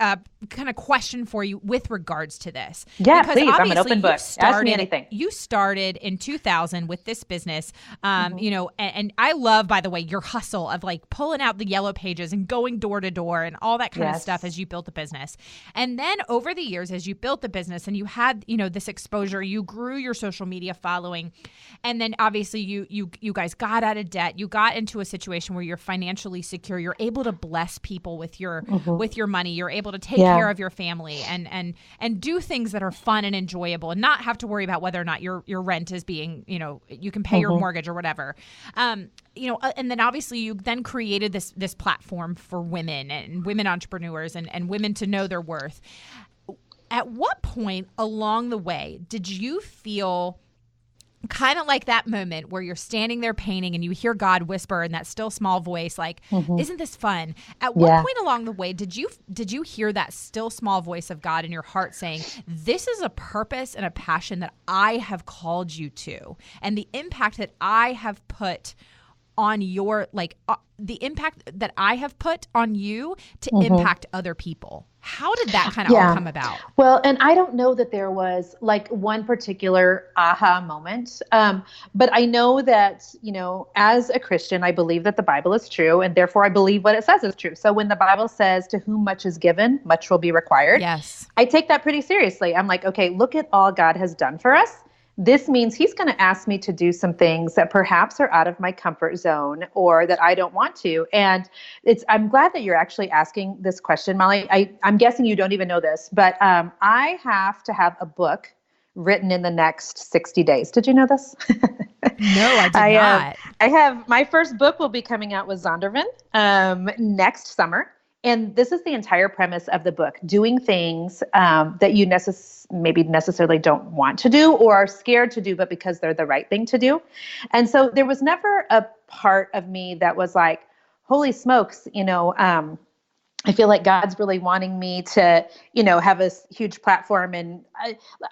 kind of question for you with regards to this. Yeah, because please. I'm an open book. Ask me anything. You started in 2000 with this business, and I love, by the way, your hustle of like pulling out the yellow pages and going door to door and all that kind of stuff as you built the business. And then over the years, as you built the business and you had, this exposure, you grew your social media following. And then obviously you guys got out of debt. You got into a situation where you're financially secure. You're able to bless people with your money. You're able to take care of your family and do things that are fun and enjoyable and not have to worry about whether or not your rent is being, you can pay your mortgage or whatever. And then obviously you then created this platform for women and women entrepreneurs and women to know their worth. At what point along the way did you feel kind of like that moment where you're standing there painting and you hear God whisper in that still small voice, like, isn't this fun? At what point along the way did you hear that still small voice of God in your heart saying, this is a purpose and a passion that I have called you to, and the impact that I have put on your, the impact that I have put on you to impact other people? How did that kind of all come about? Well, and I don't know that there was like one particular aha moment. But I know that, as a Christian, I believe that the Bible is true, and therefore I believe what it says is true. So when the Bible says, to whom much is given, much will be required. Yes. I take that pretty seriously. I'm like, okay, look at all God has done for us. This means he's going to ask me to do some things that perhaps are out of my comfort zone or that I don't want to. And I'm glad that you're actually asking this question, Molly. I'm guessing you don't even know this, but I have to have a book written in the next 60 days. Did you know this? No, I did not. I have, my first book will be coming out with Zondervan next summer. And this is the entire premise of the book, doing things that you maybe necessarily don't want to do or are scared to do, but because they're the right thing to do. And so there was never a part of me that was like, holy smokes, I feel like God's really wanting me to, have a huge platform. And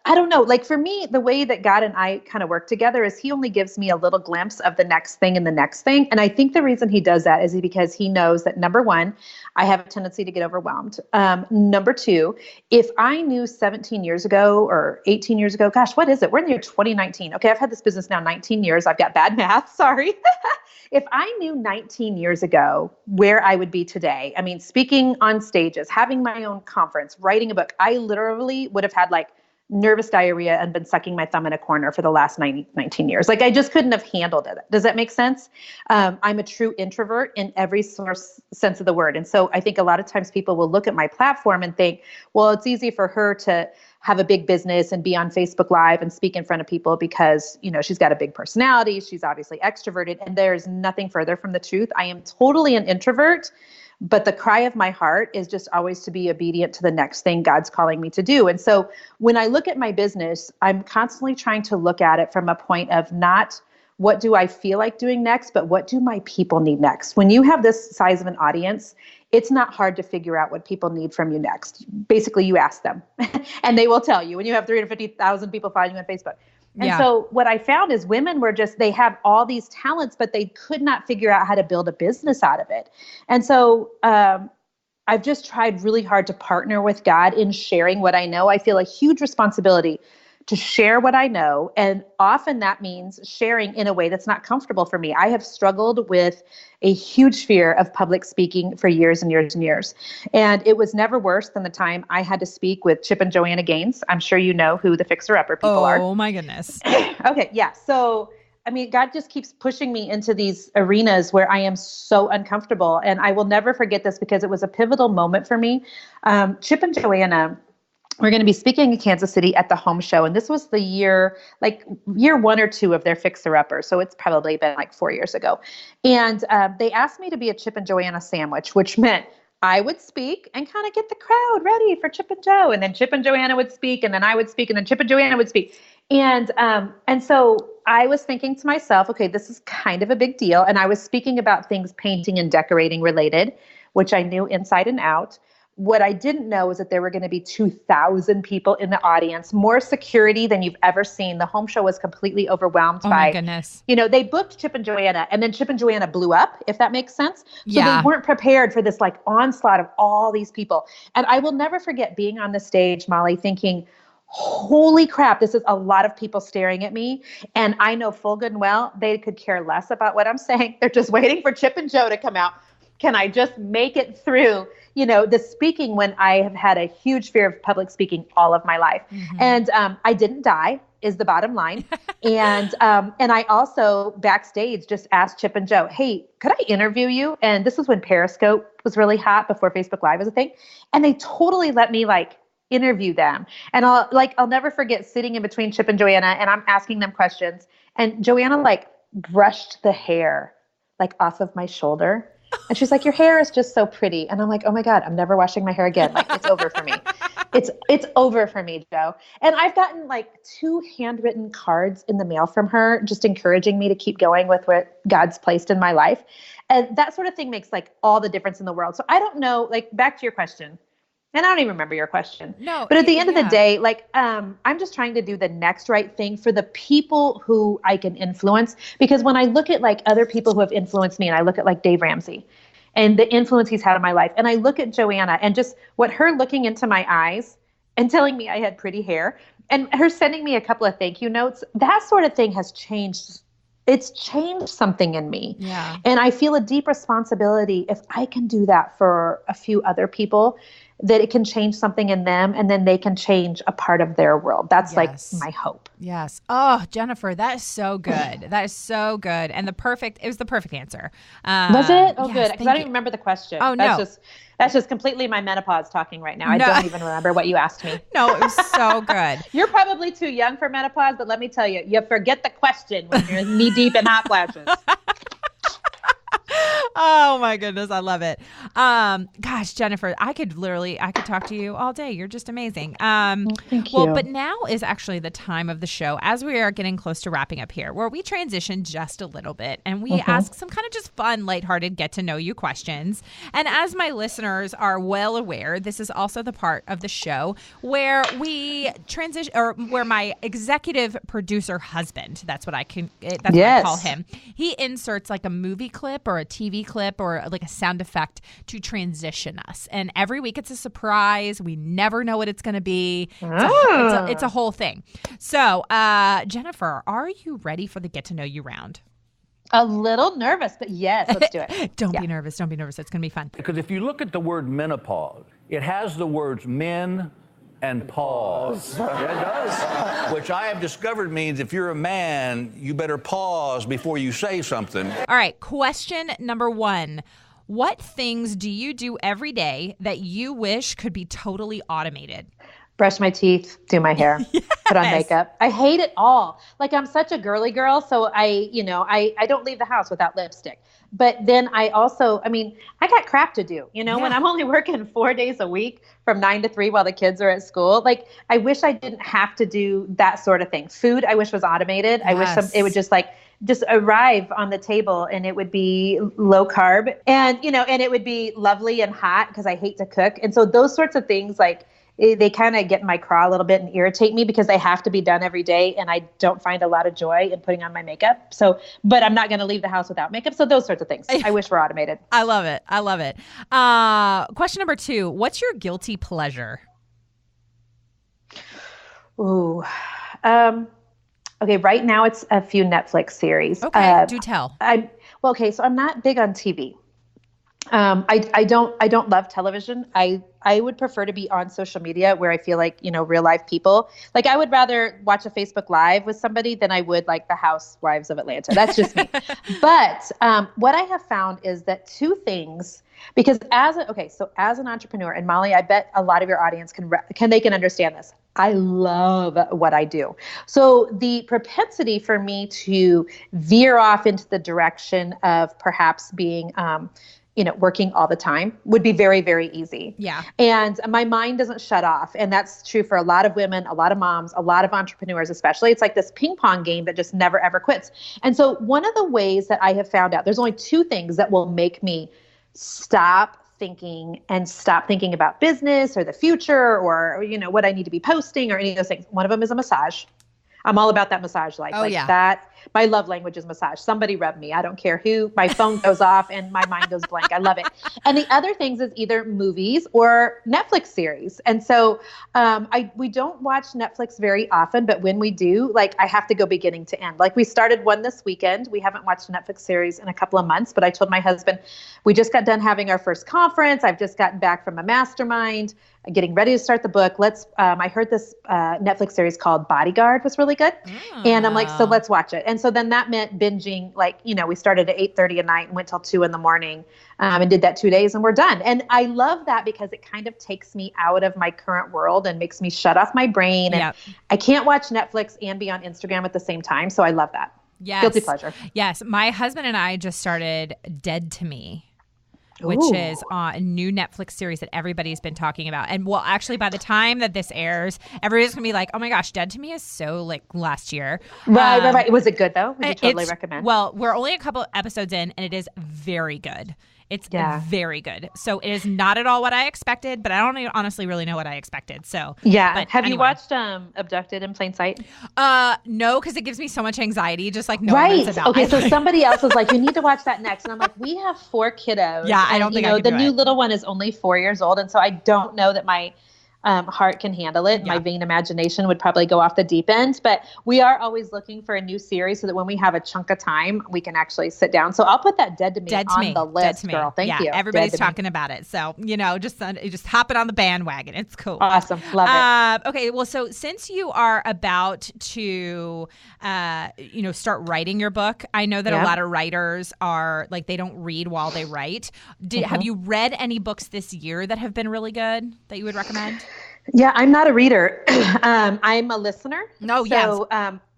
I don't know, like for me, the way that God and I kind of work together is he only gives me a little glimpse of the next thing and the next thing. And I think the reason he does that is because he knows that, number one, I have a tendency to get overwhelmed. Number two, if I knew 17 years ago or 18 years ago, gosh, what is it? We're in the year 2019. Okay, I've had this business now 19 years. I've got bad math. Sorry. If I knew 19 years ago where I would be today, I mean, speaking on stages, having my own conference, writing a book, I literally would have had like nervous diarrhea and been sucking my thumb in a corner for the last 19 years. Like I just couldn't have handled it. Does that make sense? I'm a true introvert in every sense of the word. And so I think a lot of times people will look at my platform and think, well, it's easy for her to have a big business and be on Facebook Live and speak in front of people because, she's got a big personality. She's obviously extroverted, and there's nothing further from the truth. I am totally an introvert, but the cry of my heart is just always to be obedient to the next thing God's calling me to do. And so when I look at my business, I'm constantly trying to look at it from a point of not what do I feel like doing next, but what do my people need next? When you have this size of an audience, it's not hard to figure out what people need from you next. Basically, you ask them and they will tell you when you have 350,000 people following you on Facebook. And so what I found is women were they have all these talents, but they could not figure out how to build a business out of it. And so I've just tried really hard to partner with God in sharing what I know. I feel a huge responsibility to share what I know. And often that means sharing in a way that's not comfortable for me. I have struggled with a huge fear of public speaking for years and years and years. And it was never worse than the time I had to speak with Chip and Joanna Gaines. I'm sure you know who the fixer-upper people are. Oh my goodness. Okay. Yeah. So, I mean, God just keeps pushing me into these arenas where I am so uncomfortable. And I will never forget this because it was a pivotal moment for me. Chip and Joanna, we're going to be speaking in Kansas City at the home show. And this was the year 1 or 2 of their fixer-upper. So it's probably been like 4 years ago. And they asked me to be a Chip and Joanna sandwich, which meant I would speak and kind of get the crowd ready for Chip and Jo. And then Chip and Joanna would speak, and then I would speak, and then Chip and Joanna would speak. And so I was thinking to myself, okay, this is kind of a big deal. And I was speaking about things painting and decorating related, which I knew inside and out. what I didn't know was that there were going to be 2,000 people in the audience, more security than you've ever seen. The home show was completely overwhelmed by, my goodness. They booked Chip and Joanna, and then Chip and Joanna blew up, if that makes sense. So they weren't prepared for this like onslaught of all these people. And I will never forget being on the stage, Molly, thinking, holy crap, this is a lot of people staring at me. And I know full good and well, they could care less about what I'm saying. They're just waiting for Chip and Jo to come out. Can I just make it through, the speaking, when I have had a huge fear of public speaking all of my life. Mm-hmm. And I didn't die is the bottom line. And I also backstage just asked Chip and Jo, hey, could I interview you? And this was when Periscope was really hot before Facebook Live was a thing. And they totally let me interview them. And I'll never forget sitting in between Chip and Joanna, and I'm asking them questions. And Joanna brushed the hair off of my shoulder. And she's like, your hair is just so pretty. And I'm like, oh my God, I'm never washing my hair again. It's over for me. It's over for me, Jo. And I've gotten 2 handwritten cards in the mail from her, just encouraging me to keep going with what God's placed in my life. And that sort of thing makes all the difference in the world. So I don't know, back to your question. And I don't even remember your question. No. But at the end of the day, I'm just trying to do the next right thing for the people who I can influence. Because when I look at other people who have influenced me, and I look at Dave Ramsey and the influence he's had on my life, and I look at Joanna and just what her looking into my eyes and telling me I had pretty hair, and her sending me a couple of thank you notes, that sort of thing has changed. It's changed something in me. Yeah. And I feel a deep responsibility if I can do that for a few other people, that it can change something in them, and then they can change a part of their world. That's my hope. Yes. Oh, Jennifer, that is so good. That is so good. And it was the perfect answer. Was it? Oh, yes, good. Because I don't even remember the question. Oh, no. That's just completely my menopause talking right now. I don't even remember what you asked me. No, it was so good. You're probably too young for menopause, but let me tell you, you forget the question when you're knee deep in hot flashes. Oh my goodness, I love it. Gosh, Jennifer, I could talk to you all day. You're just amazing. Thank you. Well, but now is actually the time of the show, as we are getting close to wrapping up here, where we transition just a little bit and we ask some kind of just fun, lighthearted, get to know you questions. And as my listeners are well aware, this is also the part of the show where we transition, or where my executive producer husband, that's what I call him. He inserts a movie clip or a TV clip or a sound effect to transition us. And every week it's a surprise. We never know what it's going to be. It's a whole thing. So, Jennifer, are you ready for the get to know you round? A little nervous, but yes, let's do it. Don't be nervous. Don't be nervous. It's going to be fun. Because if you look at the word menopause, it has the words men and pause. Yeah, it does. Which I have discovered means if you're a man, you better pause before you say something. All right. Question number 1. What things do you do every day that you wish could be totally automated? Brush my teeth, do my hair, put on makeup. I hate it all. I'm such a girly girl, so I don't leave the house without lipstick. But then I got crap to do. When I'm only working 4 days a week from 9 to 3 while the kids are at school, I wish I didn't have to do that sort of thing. Food, I wish was automated. Yes. I wish it would just arrive on the table and it would be low carb and it would be lovely and hot because I hate to cook. And so those sorts of things, they kind of get in my craw a little bit and irritate me because they have to be done every day. And I don't find a lot of joy in putting on my makeup. But I'm not going to leave the house without makeup. So those sorts of things I wish were automated. I love it. I love it. Question number 2, what's your guilty pleasure? Ooh, okay. Right now it's a few Netflix series. Okay. Do tell. So I'm not big on TV. I don't love television. I would prefer to be on social media where I feel real life people. I would rather watch a Facebook Live with somebody than I would the Housewives of Atlanta. That's just me. But what I have found is that 2 things, because as an entrepreneur, and Molly, I bet a lot of your audience can understand this. I love what I do. So the propensity for me to veer off into the direction of perhaps being working all the time would be very, very easy. Yeah. And my mind doesn't shut off. And that's true for a lot of women, a lot of moms, a lot of entrepreneurs, especially. It's this ping pong game that just never, ever quits. And so one of the ways that I have found out, there's only 2 things that will make me stop thinking and stop thinking about business or the future or, you know, what I need to be posting or any of those things. One of them is a massage. I'm all about that massage life. Oh, like yeah. that. My love language is massage. Somebody rub me. I don't care who. My phone goes off and my mind goes blank. I love it. And the other things is either movies or Netflix series. And so we don't watch Netflix very often, but when we do, like I have to go beginning to end. Like we started one this weekend. We haven't watched a Netflix series in a couple of months, but I told my husband, we just got done having our first conference. I've just gotten back from a mastermind, getting ready to start the book. I heard this Netflix series called Bodyguard was really good. And I'm like, so let's watch it. And so then that meant binging, like, you know, we started at 8:30 at night and went till 2 a.m. And did that 2 days and we're done. And I love that because it kind of takes me out of my current world and makes me shut off my brain. And I can't watch Netflix and be on Instagram at the same time. So I love that. Yes. Guilty pleasure. Yes. My husband and I just started Dead to Me, which is a new Netflix series that everybody's been talking about. And well, actually, by the time that this airs, everybody's going to be like, oh my gosh, Dead to Me is so like last year. Right. Was it good though? Would you totally recommend? Well, we're only a couple episodes in and it is very good. It's very good. So it is not at all what I expected, but I don't honestly really know what I expected. So have you watched Abducted in Plain Sight? No, because it gives me so much anxiety. Just like knowing what it's about. Okay, so somebody else was like, you need to watch that next, and I'm like, we have 4 kiddos. Yeah, I don't think I can the do new it. little one is only 4 years old, and so I don't know that my heart can handle it. Yeah. My vain imagination would probably go off the deep end, but we are always looking for a new series so that when we have a chunk of time, we can actually sit down. So I'll put that Dead to Me on the list, girl. Thank you. Everybody's talking about it. So, you know, just hop it on the bandwagon. It's cool. Awesome. Love it. Okay. Well, so since you are about to, start writing your book, I know that a lot of writers are like, they don't read while they write. Have you read any books this year that have been really good that you would recommend? Yeah, I'm not a reader. I'm a listener. No, so,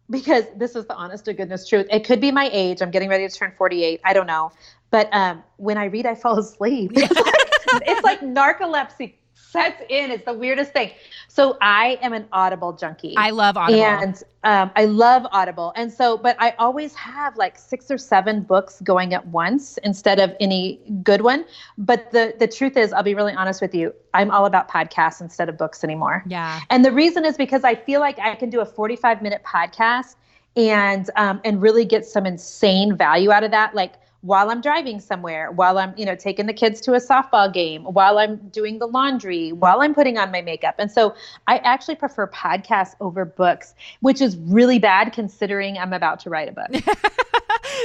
because this is the honest to goodness truth. It could be my age. I'm getting ready to turn 48. I don't know. But when I read, I fall asleep. It's like narcolepsy sets in. It's the weirdest thing. So I am an Audible junkie. I love Audible. And I love Audible. And so, but I always have like 6 or 7 books going at once instead of any good one. But the truth is, I'll be really honest with you, I'm all about podcasts instead of books anymore. Yeah. And the reason is because I feel like I can do a 45-minute podcast and really get some insane value out of that. Like, while I'm driving somewhere, while I'm, taking the kids to a softball game, while I'm doing the laundry, while I'm putting on my makeup. And so I actually prefer podcasts over books, which is really bad considering I'm about to write a book.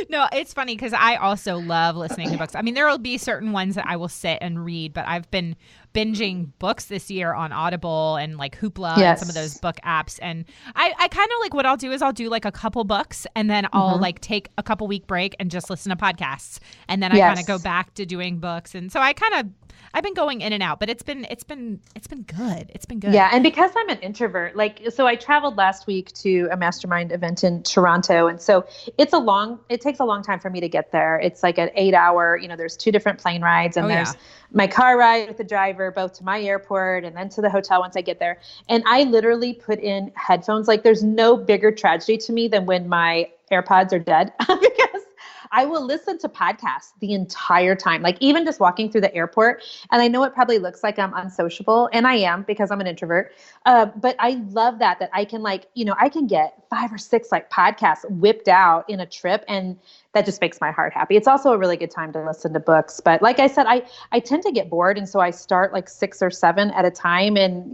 No, it's funny because I also love listening to books. I mean, there will be certain ones that I will sit and read, but I've been binging books this year on Audible and like Hoopla and some of those book apps. And I kind of like what I'll do is I'll do like a couple books and then I'll like take a couple week break and just listen to podcasts. And then I kind of go back to doing books. And so I've been going in and out, but it's been good. It's been good. Yeah. And because I'm an introvert, so I traveled last week to a mastermind event in Toronto. And so it takes a long time for me to get there. It's like an 8-hour, there's 2 different plane rides and there's my car ride with the driver, both to my airport and then to the hotel once I get there. And I literally put in headphones. Like there's no bigger tragedy to me than when my AirPods are dead because I will listen to podcasts the entire time, like even just walking through the airport. And I know it probably looks like I'm unsociable, and I am because I'm an introvert. But I love that I can I can get 5 or 6 like podcasts whipped out in a trip, and that just makes my heart happy. It's also a really good time to listen to books. But like I said, I tend to get bored. And so I start like 6 or 7 at a time and,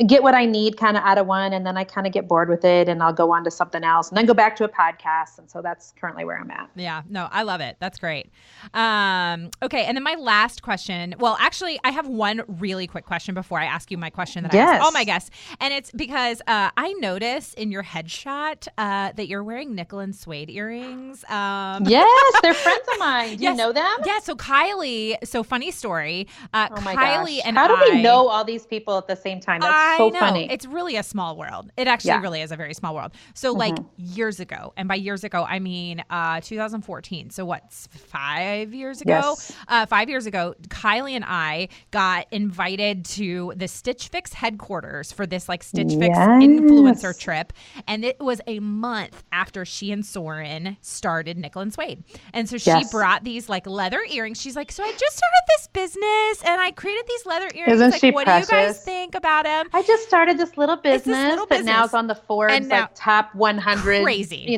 get what I need kind of out of one. And then I kind of get bored with it and I'll go on to something else and then go back to a podcast. And so that's currently where I'm at. Yeah, no, I love it. That's great. Okay. And then my last question. Well, actually, I have one really quick question before I ask you my question that I ask all my guests. And it's because I noticed in your headshot that you're wearing nickel and suede earrings. Yes, they're friends of mine. Do you know them? Yeah. So Kylie, funny story. Oh my Kylie gosh. and How do we know all these people at the same time? That's so funny. It's really a small world. It actually really is a very small world. So like years ago, and by years ago, I mean 2014. So what's 5 years ago? Yes. 5 years ago, Kylie and I got invited to the Stitch Fix headquarters for this like Stitch Fix influencer trip. And it was a month after she and Soren started Nickel and Suede. And so she brought these like leather earrings. She's like, so I just started this business and I created these leather earrings. Isn't like, she what precious? do you guys think about them? I just started this little business, but now it's on the Forbes now, like top 100, crazy,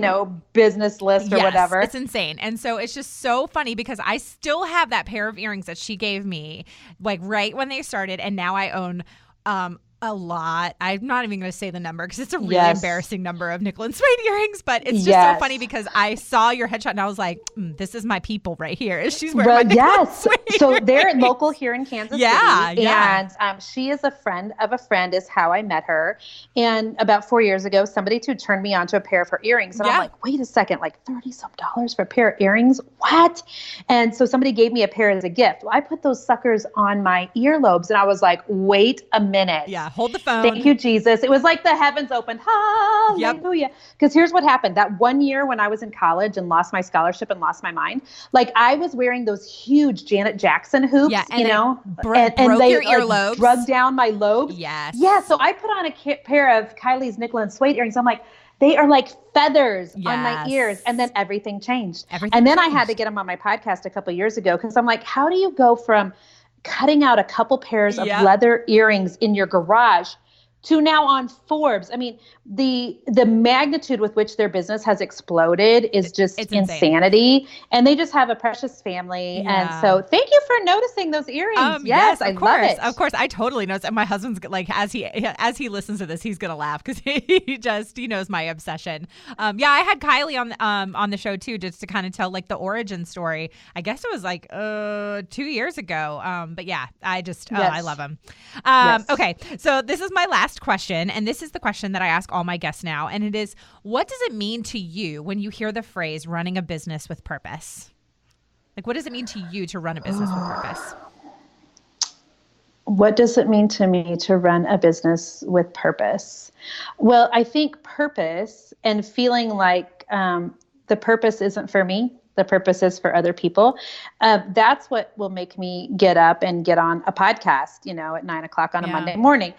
business list or whatever. It's insane. And so it's just so funny because I still have that pair of earrings that she gave me like right when they started. And now I own a lot. I'm not even going to say the number because it's a really embarrassing number of nickel and suede earrings, but it's just so funny because I saw your headshot and I was like, this is my people right here. She's wearing my nickel and suede So they're local here in Kansas City. Yeah. And she is a friend of a friend is how I met her. And about 4 years ago, somebody turned me on to a pair of her earrings. And I'm like, wait a second, like $30-some for a pair of earrings? What? And so somebody gave me a pair as a gift. Well, I put those suckers on my earlobes and I was like, wait a minute. Yeah. Hold the phone. Thank you, Jesus. It was like the heavens opened. Hallelujah. Because here's what happened. That 1 year when I was in college and lost my scholarship and lost my mind, like I was wearing those huge Janet Jackson hoops, and broke they your earlobes. Drug down my lobes. Yes. Yeah. So I put on a pair of Kylie's nickel and suede earrings. I'm like, they are like feathers on my ears. And then everything changed. I had to get them on my podcast a couple of years ago because I'm like, how do you go from cutting out a couple pairs of leather earrings in your garage to now on Forbes? I mean, the magnitude with which their business has exploded is just insanity. And they just have a precious family. And so thank you for noticing those earrings. Yes, I love it. Of course. I totally know. And my husband's like, as he listens to this, he's going to laugh because he knows my obsession. I had Kylie on the show too, just to kind of tell like the origin story. I guess it was like 2 years ago. But yeah, I love him. Okay. So this is my last question. And this is the question that I ask all my guests now. And it is, what does it mean to you when you hear the phrase running a business with purpose? Like, what does it mean to you to run a business with purpose? What does it mean to me to run a business with purpose? Well, I think purpose and feeling like the purpose isn't for me, the purpose is for other people. That's what will make me get up and get on a podcast, at 9:00 on a Monday morning.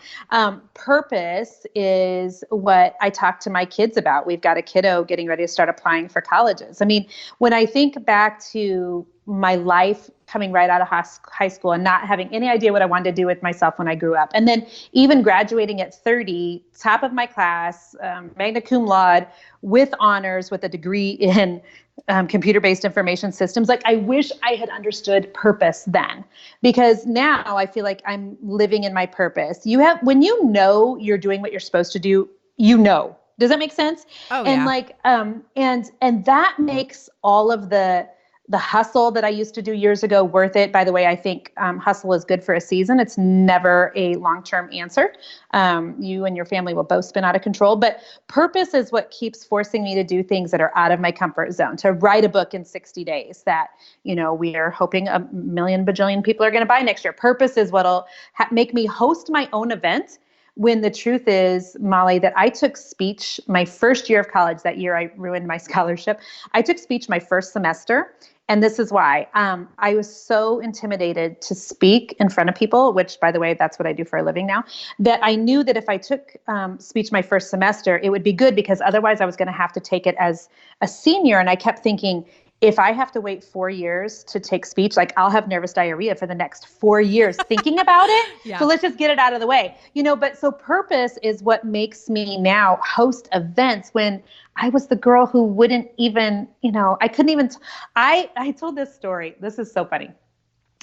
Purpose is what I talk to my kids about. We've got a kiddo getting ready to start applying for colleges. I mean, when I think back to my life coming right out of high school and not having any idea what I wanted to do with myself when I grew up. And then even graduating at 30, top of my class, magna cum laude, with honors, with a degree in computer-based information systems. Like, I wish I had understood purpose then, because now I feel like I'm living in my purpose. When you know you're doing what you're supposed to do, Does that make sense? Oh, and yeah. like, and that makes all of the hustle that I used to do years ago worth it. By the way, I think hustle is good for a season. It's never a long-term answer. You and your family will both spin out of control. But purpose is what keeps forcing me to do things that are out of my comfort zone, to write a book in 60 days that, we are hoping 1 bajillion people are going to buy next year. Purpose is what'll make me host my own event. When the truth is, Molly, that I took speech my first year of college. That year I ruined my scholarship. I took speech my first semester. And this is why. I was so intimidated to speak in front of people, which, by the way, that's what I do for a living now, that I knew that if I took speech my first semester, it would be good, because otherwise I was going to have to take it as a senior. And I kept thinking, if I have to wait 4 years to take speech, like, I'll have nervous diarrhea for the next 4 years thinking about it. Yeah. So let's just get it out of the way, but so purpose is what makes me now host events, when I was the girl who wouldn't even, I couldn't even, I told this story. This is so funny.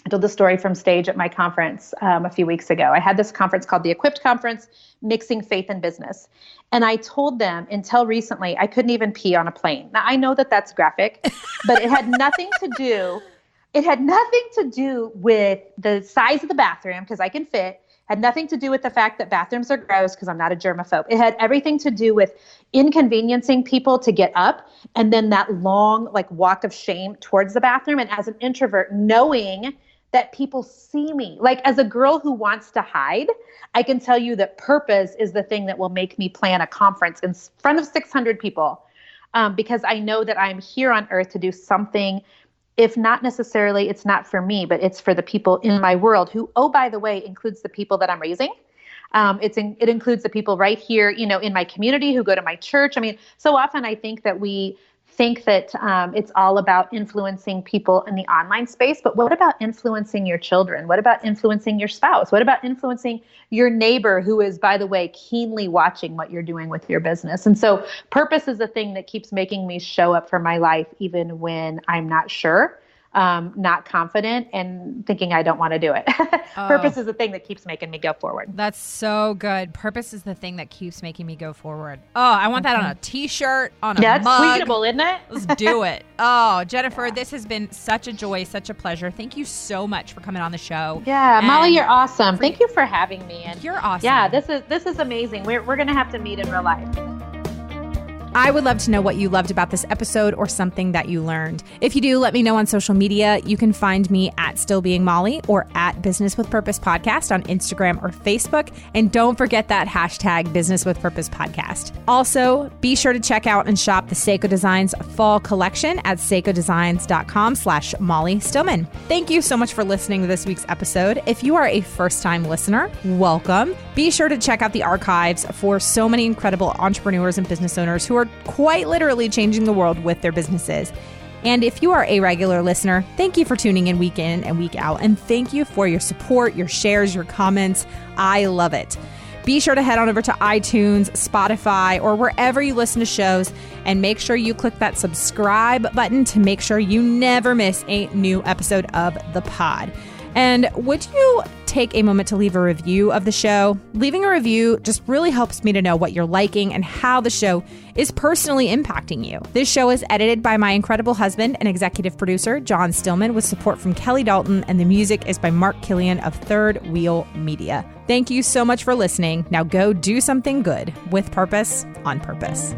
I told the story from stage at my conference a few weeks ago. I had this conference called the Equipped Conference, Mixing Faith and Business. And I told them, until recently, I couldn't even pee on a plane. Now, I know that that's graphic, but it had nothing to do. It had nothing to do with the size of the bathroom, because I can fit. Had nothing to do with the fact that bathrooms are gross, because I'm not a germaphobe. It had everything to do with inconveniencing people to get up, and then that long walk of shame towards the bathroom. And as an introvert, knowing that people see me, like, as a girl who wants to hide, I can tell you that purpose is the thing that will make me plan a conference in front of 600 people, because I know that I'm here on earth to do something. If not necessarily, it's not for me, but it's for the people in my world, who, oh, by the way, includes the people that I'm raising. It includes the people right here, in my community who go to my church. I mean, so often I think that we think that it's all about influencing people in the online space, but what about influencing your children? What about influencing your spouse? What about influencing your neighbor who is, by the way, keenly watching what you're doing with your business? And so purpose is the thing that keeps making me show up for my life, even when I'm not sure, not confident, and thinking I don't want to do it. Purpose is the thing that keeps making me go forward. That's so good. Purpose is the thing that keeps making me go forward. Oh, I want that on a t-shirt, on a mug. That's tweetable, isn't it? Let's do it. Oh, Jennifer, this has been such a joy, such a pleasure. Thank you so much for coming on the show. Yeah, Molly, you're awesome. Thank you for having me. And you're awesome. Yeah, this is amazing. We're going to have to meet in real life. I would love to know what you loved about this episode or something that you learned. If you do, let me know on social media. You can find me at Still Being Molly or at Business with Purpose Podcast on Instagram or Facebook. And don't forget that hashtag Business with Purpose Podcast. Also, be sure to check out and shop the Seiko Designs Fall Collection at seikodesigns.com/Molly Stillman. Thank you so much for listening to this week's episode. If you are a first-time listener, welcome. Be sure to check out the archives for so many incredible entrepreneurs and business owners who are quite literally changing the world with their businesses. And if you are a regular listener, thank you for tuning in and week out. And thank you for your support, your shares, your comments. I love it. Be sure to head on over to iTunes, Spotify, or wherever you listen to shows, and make sure you click that subscribe button to make sure you never miss a new episode of the pod. And would you take a moment to leave a review of the show? Leaving a review just really helps me to know what you're liking and how the show is personally impacting you. This show is edited by my incredible husband and executive producer, John Stillman, with support from Kelly Dalton, and the music is by Mark Killian of Third Wheel Media. Thank you so much for listening. Now go do something good with purpose on purpose.